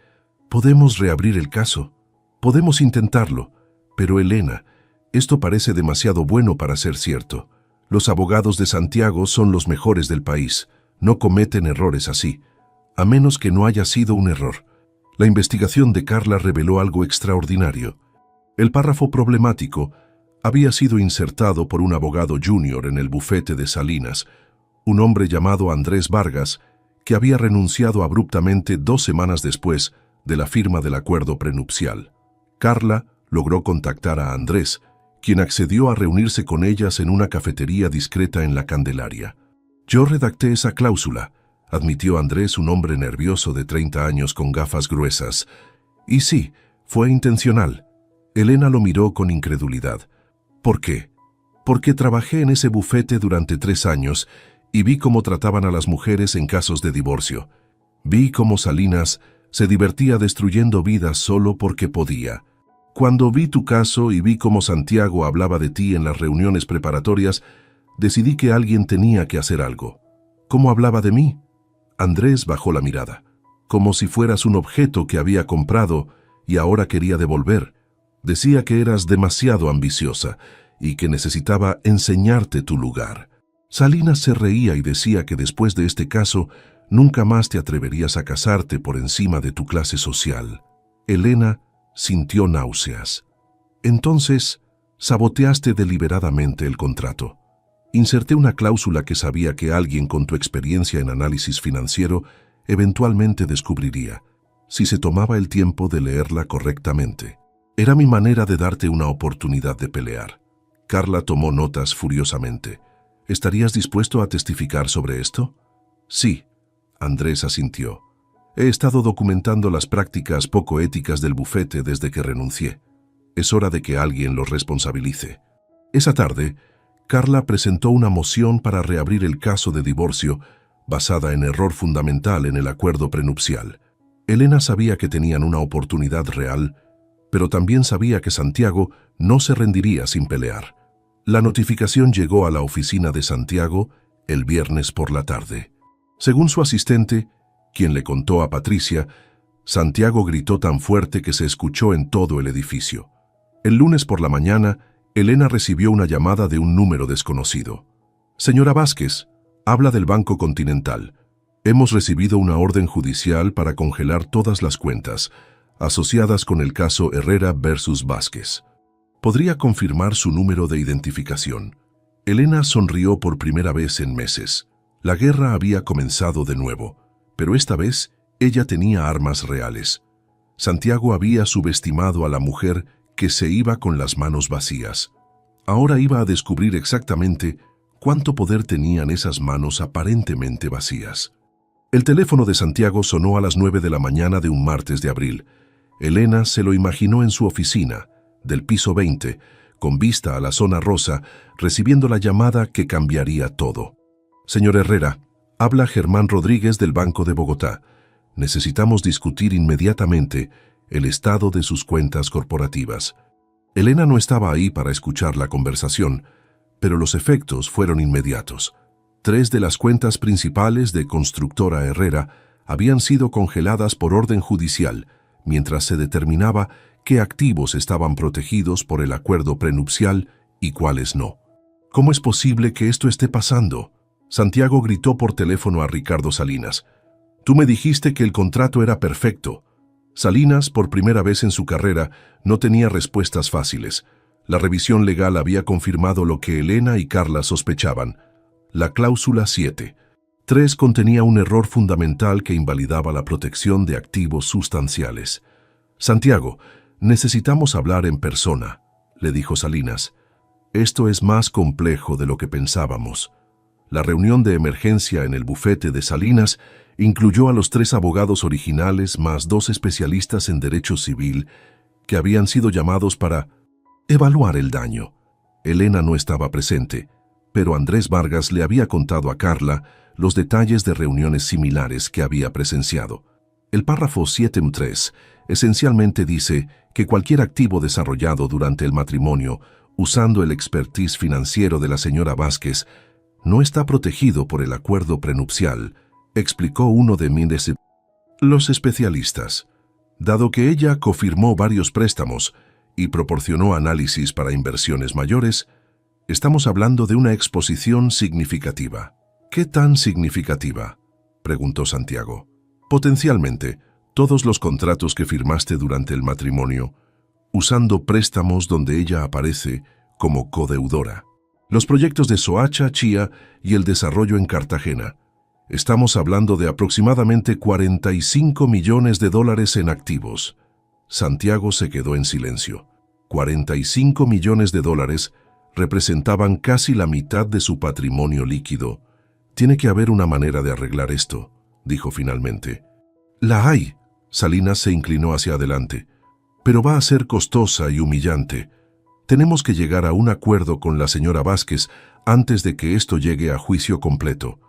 «Podemos reabrir el caso. Podemos intentarlo. Pero Elena, esto parece demasiado bueno para ser cierto. Los abogados de Santiago son los mejores del país. No cometen errores así, a menos que no haya sido un error. La investigación de Carla reveló algo extraordinario. El párrafo problemático había sido insertado por un abogado junior en el bufete de Salinas, un hombre llamado Andrés Vargas, que había renunciado abruptamente 2 semanas después de la firma del acuerdo prenupcial. Carla logró contactar a Andrés, quien accedió a reunirse con ellas en una cafetería discreta en la Candelaria. «Yo redacté esa cláusula», admitió Andrés, un hombre nervioso de 30 años con gafas gruesas. «Y sí, fue intencional». Elena lo miró con incredulidad. «¿Por qué?» «Porque trabajé en ese bufete durante 3 años y vi cómo trataban a las mujeres en casos de divorcio. Vi cómo Salinas se divertía destruyendo vidas solo porque podía. Cuando vi tu caso y vi cómo Santiago hablaba de ti en las reuniones preparatorias, decidí que alguien tenía que hacer algo». «¿Cómo hablaba de mí?» Andrés bajó la mirada. «Como si fueras un objeto que había comprado y ahora quería devolver. Decía que eras demasiado ambiciosa y que necesitaba enseñarte tu lugar». Salinas se reía y decía que después de este caso nunca más te atreverías a casarte por encima de tu clase social. Elena sintió náuseas. «Entonces, saboteaste deliberadamente el contrato». «Inserté una cláusula que sabía que alguien con tu experiencia en análisis financiero eventualmente descubriría, si se tomaba el tiempo de leerla correctamente. Era mi manera de darte una oportunidad de pelear». Carla tomó notas furiosamente. «¿Estarías dispuesto a testificar sobre esto?» «Sí», Andrés asintió. «He estado documentando las prácticas poco éticas del bufete desde que renuncié. Es hora de que alguien los responsabilice». Esa tarde, Carla presentó una moción para reabrir el caso de divorcio basada en error fundamental en el acuerdo prenupcial. Elena sabía que tenían una oportunidad real, pero también sabía que Santiago no se rendiría sin pelear. La notificación llegó a la oficina de Santiago el viernes por la tarde. Según su asistente, quien le contó a Patricia, Santiago gritó tan fuerte que se escuchó en todo el edificio. El lunes por la mañana, Elena recibió una llamada de un número desconocido. «Señora Vázquez, habla del Banco Continental. Hemos recibido una orden judicial para congelar todas las cuentas asociadas con el caso Herrera versus Vázquez. ¿Podría confirmar su número de identificación?» Elena sonrió por primera vez en meses. La guerra había comenzado de nuevo, pero esta vez ella tenía armas reales. Santiago había subestimado a la mujer que se iba con las manos vacías. Ahora iba a descubrir exactamente cuánto poder tenían esas manos aparentemente vacías. El teléfono de Santiago sonó a las 9 de la mañana de un martes de abril. Elena se lo imaginó en su oficina, del piso 20, con vista a la zona rosa, recibiendo la llamada que cambiaría todo. «Señor Herrera, habla Germán Rodríguez del Banco de Bogotá. Necesitamos discutir inmediatamente el estado de sus cuentas corporativas». Elena no estaba ahí para escuchar la conversación, pero los efectos fueron inmediatos. 3 de las cuentas principales de Constructora Herrera habían sido congeladas por orden judicial, mientras se determinaba qué activos estaban protegidos por el acuerdo prenupcial y cuáles no. «¿Cómo es posible que esto esté pasando?», Santiago gritó por teléfono a Ricardo Salinas. «Tú me dijiste que el contrato era perfecto». Salinas, por primera vez en su carrera, no tenía respuestas fáciles. La revisión legal había confirmado lo que Elena y Carla sospechaban. La cláusula 7.3 contenía un error fundamental que invalidaba la protección de activos sustanciales. «Santiago, necesitamos hablar en persona», le dijo Salinas. «Esto es más complejo de lo que pensábamos». La reunión de emergencia en el bufete de Salinas incluyó a los 3 abogados originales más 2 especialistas en derecho civil que habían sido llamados para evaluar el daño. Elena no estaba presente, pero Andrés Vargas le había contado a Carla los detalles de reuniones similares que había presenciado. El párrafo 7.3 esencialmente dice que cualquier activo desarrollado durante el matrimonio usando el expertise financiero de la señora Vázquez no está protegido por el acuerdo prenupcial, explicó uno de los especialistas. Dado que ella confirmó varios préstamos y proporcionó análisis para inversiones mayores, Estamos hablando de una exposición significativa. ¿Qué tan significativa?, preguntó Santiago. Potencialmente, todos los contratos que firmaste durante el matrimonio, usando préstamos donde ella aparece como codeudora. Los proyectos de Soacha, Chía y el desarrollo en Cartagena. Estamos hablando de aproximadamente 45 millones de dólares en activos. Santiago se quedó en silencio. 45 millones de dólares representaban casi la mitad de su patrimonio líquido. Tiene que haber una manera de arreglar esto, dijo finalmente. La hay. Salinas se inclinó hacia adelante. Pero va a ser costosa y humillante. Tenemos que llegar a un acuerdo con la señora Vázquez antes de que esto llegue a juicio completo.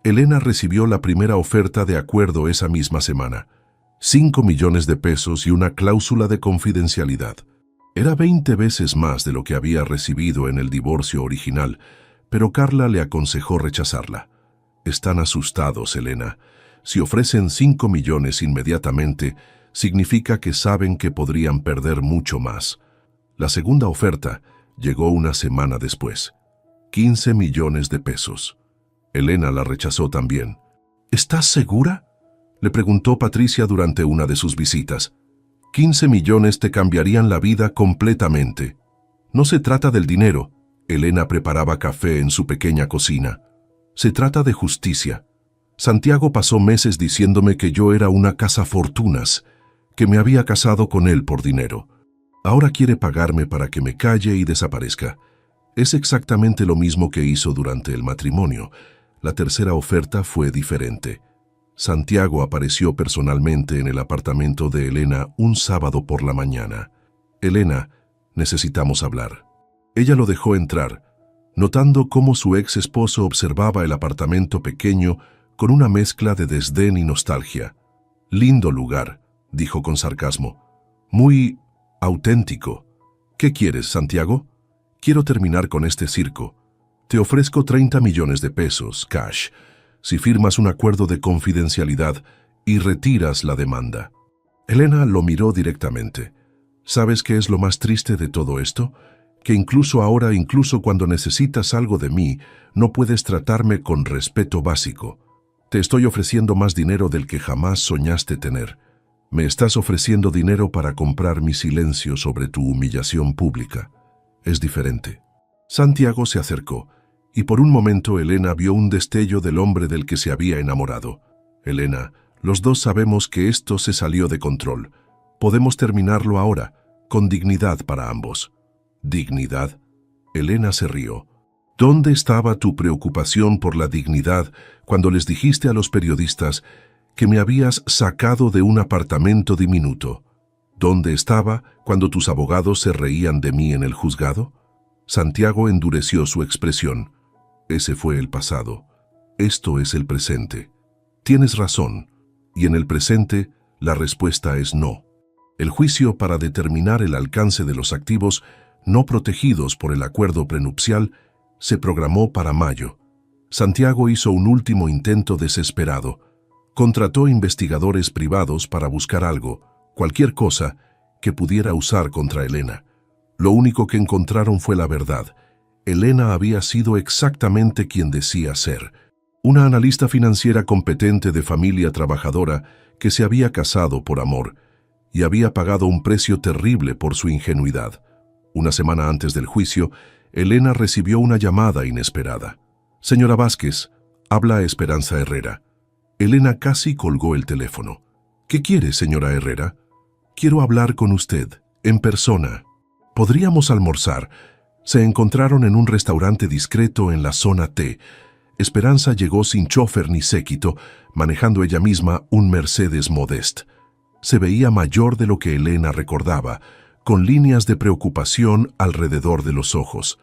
Elena recibió la primera oferta de acuerdo esa misma semana. 5 millones de pesos y una cláusula de confidencialidad. Era 20 veces más de lo que había recibido en el divorcio original, pero Carla le aconsejó rechazarla. Están asustados, Elena. Si ofrecen 5 millones inmediatamente, significa que saben que podrían perder mucho más. La segunda oferta llegó una semana después. 15 millones de pesos. Elena la rechazó también. ¿Estás segura?, le preguntó Patricia durante una de sus visitas. 15 millones te cambiarían la vida completamente. No se trata del dinero. Elena preparaba café en su pequeña cocina. Se trata de justicia. Santiago pasó meses diciéndome que yo era una cazafortunas, que me había casado con él por dinero. Ahora quiere pagarme para que me calle y desaparezca. Es exactamente lo mismo que hizo durante el matrimonio. La tercera oferta fue diferente. Santiago apareció personalmente en el apartamento de Elena un sábado por la mañana. Elena, necesitamos hablar. Ella lo dejó entrar, notando cómo su ex esposo observaba el apartamento pequeño con una mezcla de desdén y nostalgia. Lindo lugar, dijo con sarcasmo. Muy auténtico. ¿Qué quieres, Santiago? Quiero terminar con este circo. Te ofrezco 30 millones de pesos, cash, si firmas un acuerdo de confidencialidad y retiras la demanda. Elena lo miró directamente. ¿Sabes qué es lo más triste de todo esto? Que incluso ahora, incluso cuando necesitas algo de mí, no puedes tratarme con respeto básico. Te estoy ofreciendo más dinero del que jamás soñaste tener. Me estás ofreciendo dinero para comprar mi silencio sobre tu humillación pública. Es diferente. Santiago se acercó, y por un momento Elena vio un destello del hombre del que se había enamorado. Elena, los dos sabemos que esto se salió de control. Podemos terminarlo ahora, con dignidad para ambos. ¿Dignidad? Elena se rió. ¿Dónde estaba tu preocupación por la dignidad cuando les dijiste a los periodistas que me habías sacado de un apartamento diminuto? ¿Dónde estaba cuando tus abogados se reían de mí en el juzgado? Santiago endureció su expresión. Ese fue el pasado. Esto es el presente. Tienes razón, y en el presente la respuesta es no. El juicio para determinar el alcance de los activos no protegidos por el acuerdo prenupcial se programó para mayo. Santiago hizo un último intento desesperado. Contrató investigadores privados para buscar algo, cualquier cosa, que pudiera usar contra Elena. Lo único que encontraron fue la verdad. Elena había sido exactamente quien decía ser. Una analista financiera competente de familia trabajadora que se había casado por amor y había pagado un precio terrible por su ingenuidad. Una semana antes del juicio, Elena recibió una llamada inesperada. «Señora Vázquez, habla Esperanza Herrera». Elena casi colgó el teléfono. «¿Qué quiere, señora Herrera?» «Quiero hablar con usted, en persona. ¿Podríamos almorzar?» Se encontraron en un restaurante discreto en la zona T. Esperanza llegó sin chofer ni séquito, manejando ella misma un Mercedes Modeste. Se veía mayor de lo que Elena recordaba, con líneas de preocupación alrededor de los ojos.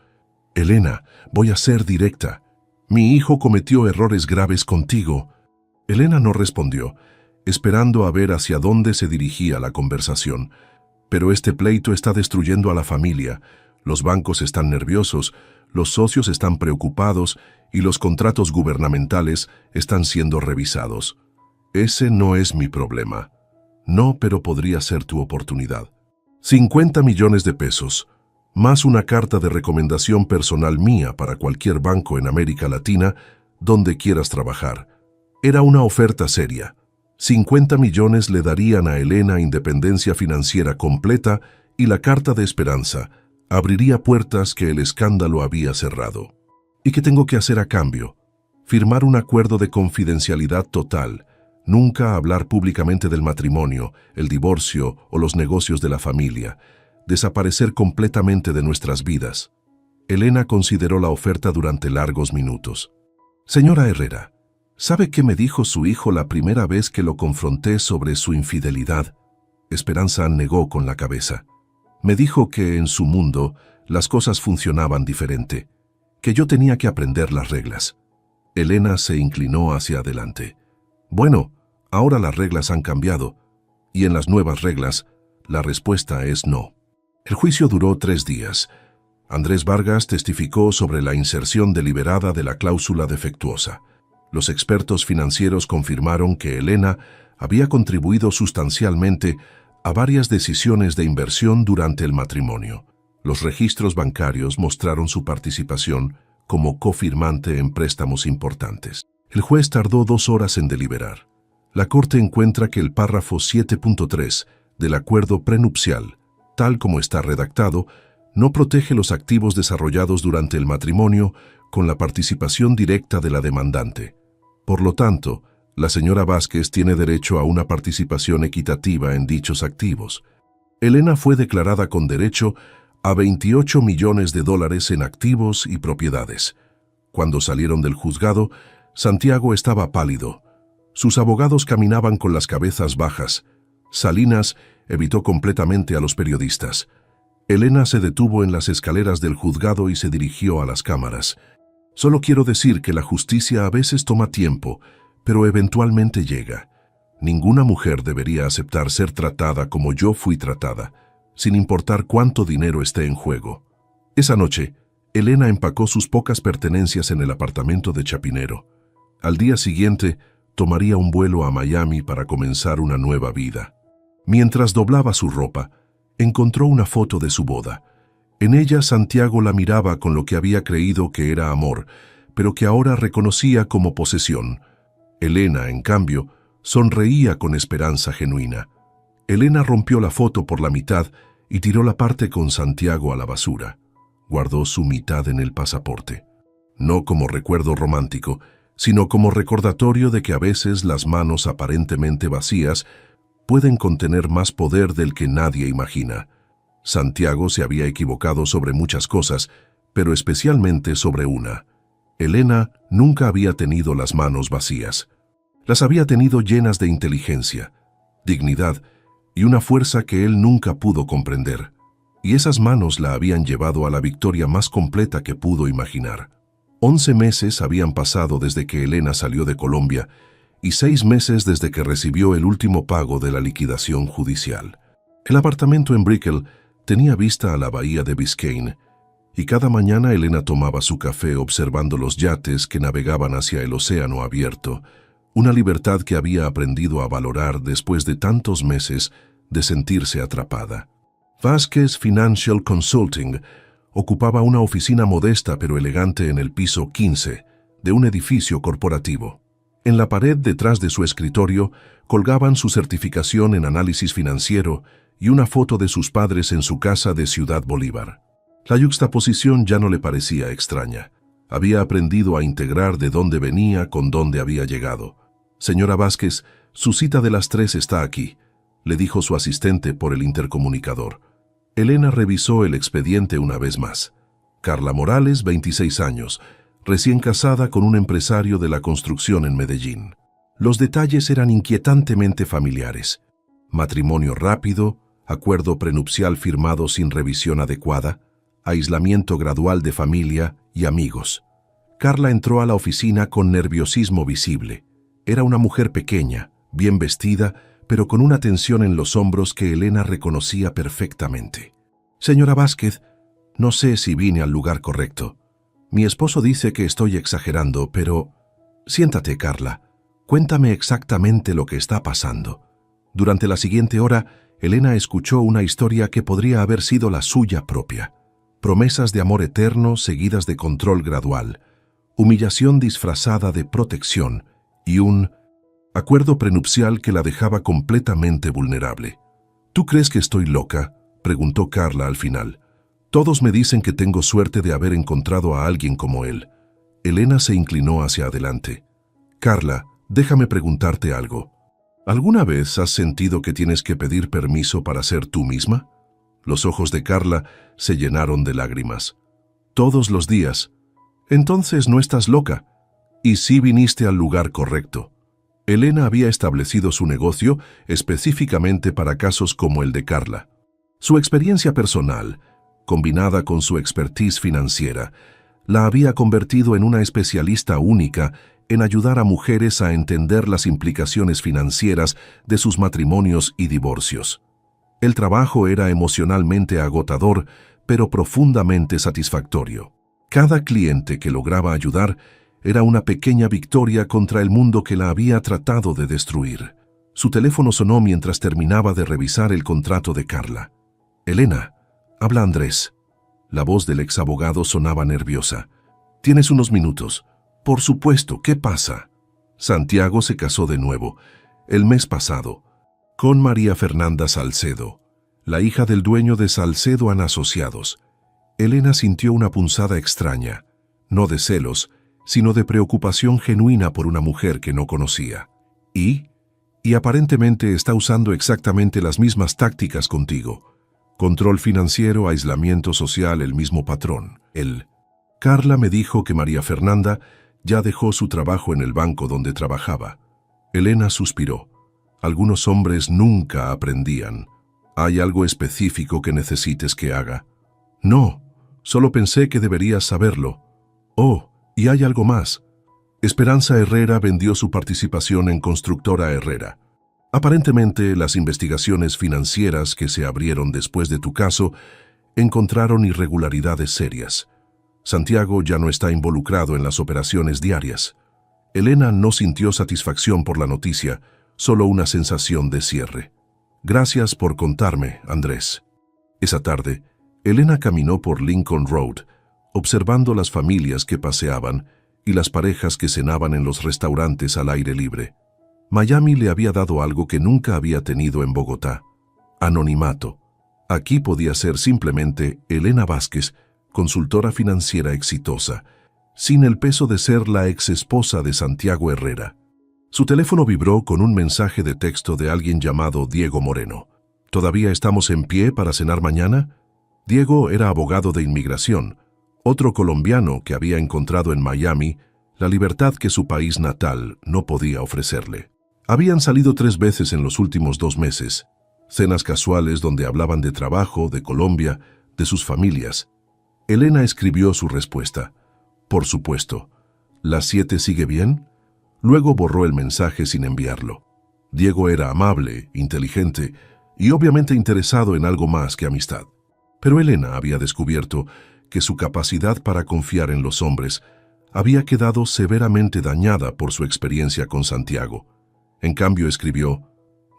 «Elena, voy a ser directa. Mi hijo cometió errores graves contigo». Elena no respondió, esperando a ver hacia dónde se dirigía la conversación. «Pero este pleito está destruyendo a la familia. Los bancos están nerviosos, los socios están preocupados y los contratos gubernamentales están siendo revisados. Ese no es mi problema. No, pero podría ser tu oportunidad. 50 millones de pesos. más una carta de recomendación personal mía para cualquier banco en América Latina donde quieras trabajar. Era una oferta seria. 50 millones le darían a Elena independencia financiera completa y la carta de esperanza abriría puertas que el escándalo había cerrado. ¿Y qué tengo que hacer a cambio? Firmar un acuerdo de confidencialidad total, nunca hablar públicamente del matrimonio, el divorcio o los negocios de la familia, desaparecer completamente de nuestras vidas. Elena consideró la oferta durante largos minutos. Señora Herrera, ¿sabe qué me dijo su hijo la primera vez que lo confronté sobre su infidelidad? Esperanza negó con la cabeza. Me dijo que en su mundo las cosas funcionaban diferente, que yo tenía que aprender las reglas. Elena se inclinó hacia adelante. Bueno, ahora las reglas han cambiado, y en las nuevas reglas, la respuesta es no. El juicio duró 3 días. Andrés Vargas testificó sobre la inserción deliberada de la cláusula defectuosa. Los expertos financieros confirmaron que Elena había contribuido sustancialmente a varias decisiones de inversión durante el matrimonio. Los registros bancarios mostraron su participación como cofirmante en préstamos importantes. El juez tardó 2 horas en deliberar. La Corte encuentra que el párrafo 7.3 del acuerdo prenupcial, tal como está redactado, no protege los activos desarrollados durante el matrimonio con la participación directa de la demandante. Por lo tanto, la señora Vázquez tiene derecho a una participación equitativa en dichos activos. Elena fue declarada con derecho a $28 millones en activos y propiedades. Cuando salieron del juzgado, Santiago estaba pálido. Sus abogados caminaban con las cabezas bajas. Salinas evitó completamente a los periodistas. Elena se detuvo en las escaleras del juzgado y se dirigió a las cámaras. Solo quiero decir que la justicia a veces toma tiempo, pero eventualmente llega. Ninguna mujer debería aceptar ser tratada como yo fui tratada, sin importar cuánto dinero esté en juego. Esa noche, Elena empacó sus pocas pertenencias en el apartamento de Chapinero. Al día siguiente, tomaría un vuelo a Miami para comenzar una nueva vida. Mientras doblaba su ropa, encontró una foto de su boda. En ella, Santiago la miraba con lo que había creído que era amor, pero que ahora reconocía como posesión. Elena, en cambio, sonreía con esperanza genuina. Elena rompió la foto por la mitad y tiró la parte con Santiago a la basura. Guardó su mitad en el pasaporte. No como recuerdo romántico, sino como recordatorio de que a veces las manos aparentemente vacías pueden contener más poder del que nadie imagina. Santiago se había equivocado sobre muchas cosas, pero especialmente sobre una. Elena nunca había tenido las manos vacías. Las había tenido llenas de inteligencia, dignidad y una fuerza que él nunca pudo comprender. Y esas manos la habían llevado a la victoria más completa que pudo imaginar. 11 meses habían pasado desde que Elena salió de Colombia y 6 meses desde que recibió el último pago de la liquidación judicial. El apartamento en Brickell tenía vista a la bahía de Biscayne, y cada mañana Elena tomaba su café observando los yates que navegaban hacia el océano abierto, una libertad que había aprendido a valorar después de tantos meses de sentirse atrapada. Vázquez Financial Consulting ocupaba una oficina modesta pero elegante en el piso 15 de un edificio corporativo. En la pared detrás de su escritorio colgaban su certificación en análisis financiero y una foto de sus padres en su casa de Ciudad Bolívar. La yuxtaposición ya no le parecía extraña. Había aprendido a integrar de dónde venía con dónde había llegado. «Señora Vázquez, su cita de las 3 está aquí», le dijo su asistente por el intercomunicador. Elena revisó el expediente una vez más. Carla Morales, 26 años, recién casada con un empresario de la construcción en Medellín. Los detalles eran inquietantemente familiares. Matrimonio rápido, acuerdo prenupcial firmado sin revisión adecuada, aislamiento gradual de familia y amigos. Carla entró a la oficina con nerviosismo visible. Era una mujer pequeña, bien vestida, pero con una tensión en los hombros que Elena reconocía perfectamente. «Señora Vázquez, no sé si vine al lugar correcto. Mi esposo dice que estoy exagerando, pero...» «Siéntate, Carla. Cuéntame exactamente lo que está pasando». Durante la siguiente hora, Elena escuchó una historia que podría haber sido la suya propia. promesas de amor eterno seguidas de control gradual, humillación disfrazada de protección y un acuerdo prenupcial que la dejaba completamente vulnerable. ¿Tú crees que estoy loca?, preguntó Carla al final. Todos me dicen que tengo suerte de haber encontrado a alguien como él. Elena se inclinó hacia adelante. Carla, déjame preguntarte algo. ¿Alguna vez has sentido que tienes que pedir permiso para ser tú misma? Los ojos de Carla se llenaron de lágrimas. Todos los días. Entonces no estás loca. Y sí viniste al lugar correcto. Elena había establecido su negocio específicamente para casos como el de Carla. Su experiencia personal, combinada con su expertise financiera, la había convertido en una especialista única en ayudar a mujeres a entender las implicaciones financieras de sus matrimonios y divorcios. El trabajo era emocionalmente agotador, pero profundamente satisfactorio. Cada cliente que lograba ayudar era una pequeña victoria contra el mundo que la había tratado de destruir. Su teléfono sonó mientras terminaba de revisar el contrato de Carla. «Elena, habla Andrés». La voz del exabogado sonaba nerviosa. «Tienes unos minutos». «Por supuesto, ¿qué pasa?» Santiago se casó de nuevo, el mes pasado, con María Fernanda Salcedo, la hija del dueño de Salcedo and Asociados. Elena sintió una punzada extraña, no de celos, sino de preocupación genuina por una mujer que no conocía. Y aparentemente está usando exactamente las mismas tácticas contigo. Control financiero, aislamiento social, el mismo patrón. Carla me dijo que María Fernanda ya dejó su trabajo en el banco donde trabajaba. Elena suspiró. Algunos hombres nunca aprendían. ¿Hay algo específico que necesites que haga? No, solo pensé que deberías saberlo. Oh, y hay algo más. Esperanza Herrera vendió su participación en Constructora Herrera. Aparentemente, las investigaciones financieras que se abrieron después de tu caso encontraron irregularidades serias. Santiago ya no está involucrado en las operaciones diarias. Elena no sintió satisfacción por la noticia, solo una sensación de cierre. Gracias por contarme, Andrés. Esa tarde, Elena caminó por Lincoln Road, observando las familias que paseaban y las parejas que cenaban en los restaurantes al aire libre. Miami le había dado algo que nunca había tenido en Bogotá: anonimato. Aquí podía ser simplemente Elena Vázquez, consultora financiera exitosa, sin el peso de ser la exesposa de Santiago Herrera. Su teléfono vibró con un mensaje de texto de alguien llamado Diego Moreno. ¿Todavía estamos en pie para cenar mañana? Diego era abogado de inmigración, otro colombiano que había encontrado en Miami la libertad que su país natal no podía ofrecerle. Habían salido 3 veces en los últimos 2 meses, cenas casuales donde hablaban de trabajo, de Colombia, de sus familias. Elena escribió su respuesta. Por supuesto. ¿Las 7 sigue bien? Luego borró el mensaje sin enviarlo. Diego era amable, inteligente y obviamente interesado en algo más que amistad. Pero Elena había descubierto que su capacidad para confiar en los hombres había quedado severamente dañada por su experiencia con Santiago. En cambio escribió: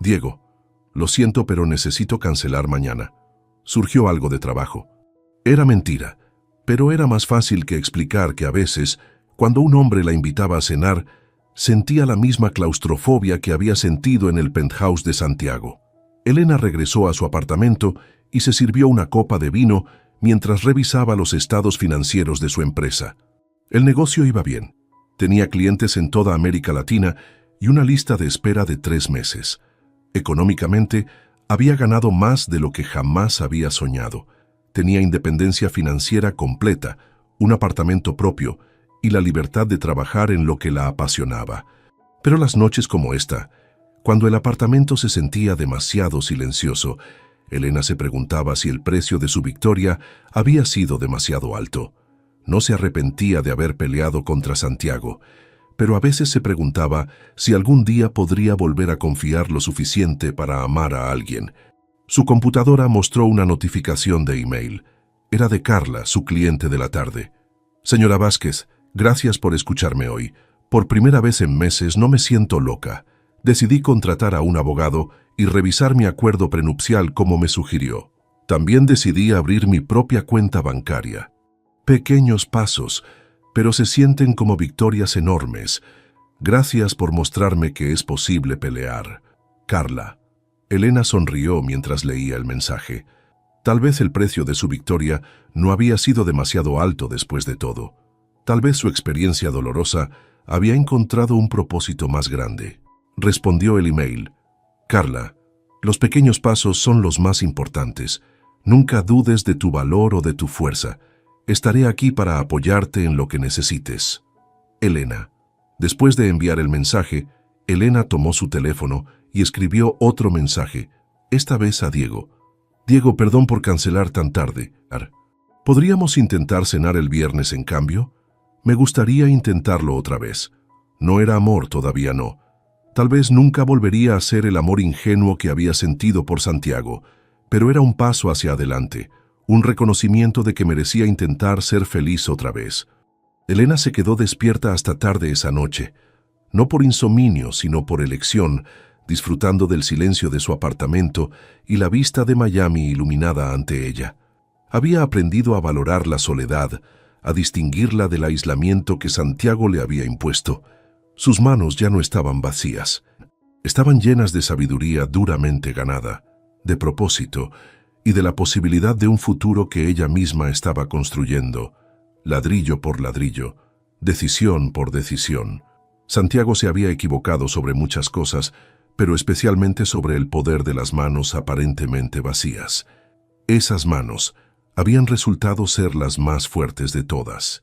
Diego, lo siento, pero necesito cancelar mañana. Surgió algo de trabajo. Era mentira, pero era más fácil que explicar que a veces, cuando un hombre la invitaba a cenar, sentía la misma claustrofobia que había sentido en el penthouse de Santiago. Elena regresó a su apartamento y se sirvió una copa de vino mientras revisaba los estados financieros de su empresa. El negocio iba bien. Tenía clientes en toda América Latina y una lista de espera de 3 meses. Económicamente, había ganado más de lo que jamás había soñado. Tenía independencia financiera completa, un apartamento propio y la libertad de trabajar en lo que la apasionaba. Pero las noches como esta, cuando el apartamento se sentía demasiado silencioso, Elena se preguntaba si el precio de su victoria había sido demasiado alto. No se arrepentía de haber peleado contra Santiago, pero a veces se preguntaba si algún día podría volver a confiar lo suficiente para amar a alguien. Su computadora mostró una notificación de email. Era de Carla, su cliente de la tarde. Señora Vázquez, gracias por escucharme hoy. Por primera vez en meses no me siento loca. Decidí contratar a un abogado y revisar mi acuerdo prenupcial como me sugirió. También decidí abrir mi propia cuenta bancaria. Pequeños pasos, pero se sienten como victorias enormes. Gracias por mostrarme que es posible pelear. Carla. Elena sonrió mientras leía el mensaje. Tal vez el precio de su victoria no había sido demasiado alto después de todo. Tal vez su experiencia dolorosa había encontrado un propósito más grande. Respondió el email. Carla, los pequeños pasos son los más importantes. Nunca dudes de tu valor o de tu fuerza. Estaré aquí para apoyarte en lo que necesites. Elena. Después de enviar el mensaje, Elena tomó su teléfono y escribió otro mensaje, esta vez a Diego. Diego, perdón por cancelar tan tarde. ¿Podríamos intentar cenar el viernes en cambio? Me gustaría intentarlo otra vez. No era amor, todavía no. Tal vez nunca volvería a ser el amor ingenuo que había sentido por Santiago, pero era un paso hacia adelante, un reconocimiento de que merecía intentar ser feliz otra vez. Elena se quedó despierta hasta tarde esa noche, no por insomnio, sino por elección, disfrutando del silencio de su apartamento y la vista de Miami iluminada ante ella. Había aprendido a valorar la soledad, a distinguirla del aislamiento que Santiago le había impuesto. Sus manos ya no estaban vacías. Estaban llenas de sabiduría duramente ganada, de propósito y de la posibilidad de un futuro que ella misma estaba construyendo, ladrillo por ladrillo, decisión por decisión. Santiago se había equivocado sobre muchas cosas, pero especialmente sobre el poder de las manos aparentemente vacías. Esas manos habían resultado ser las más fuertes de todas.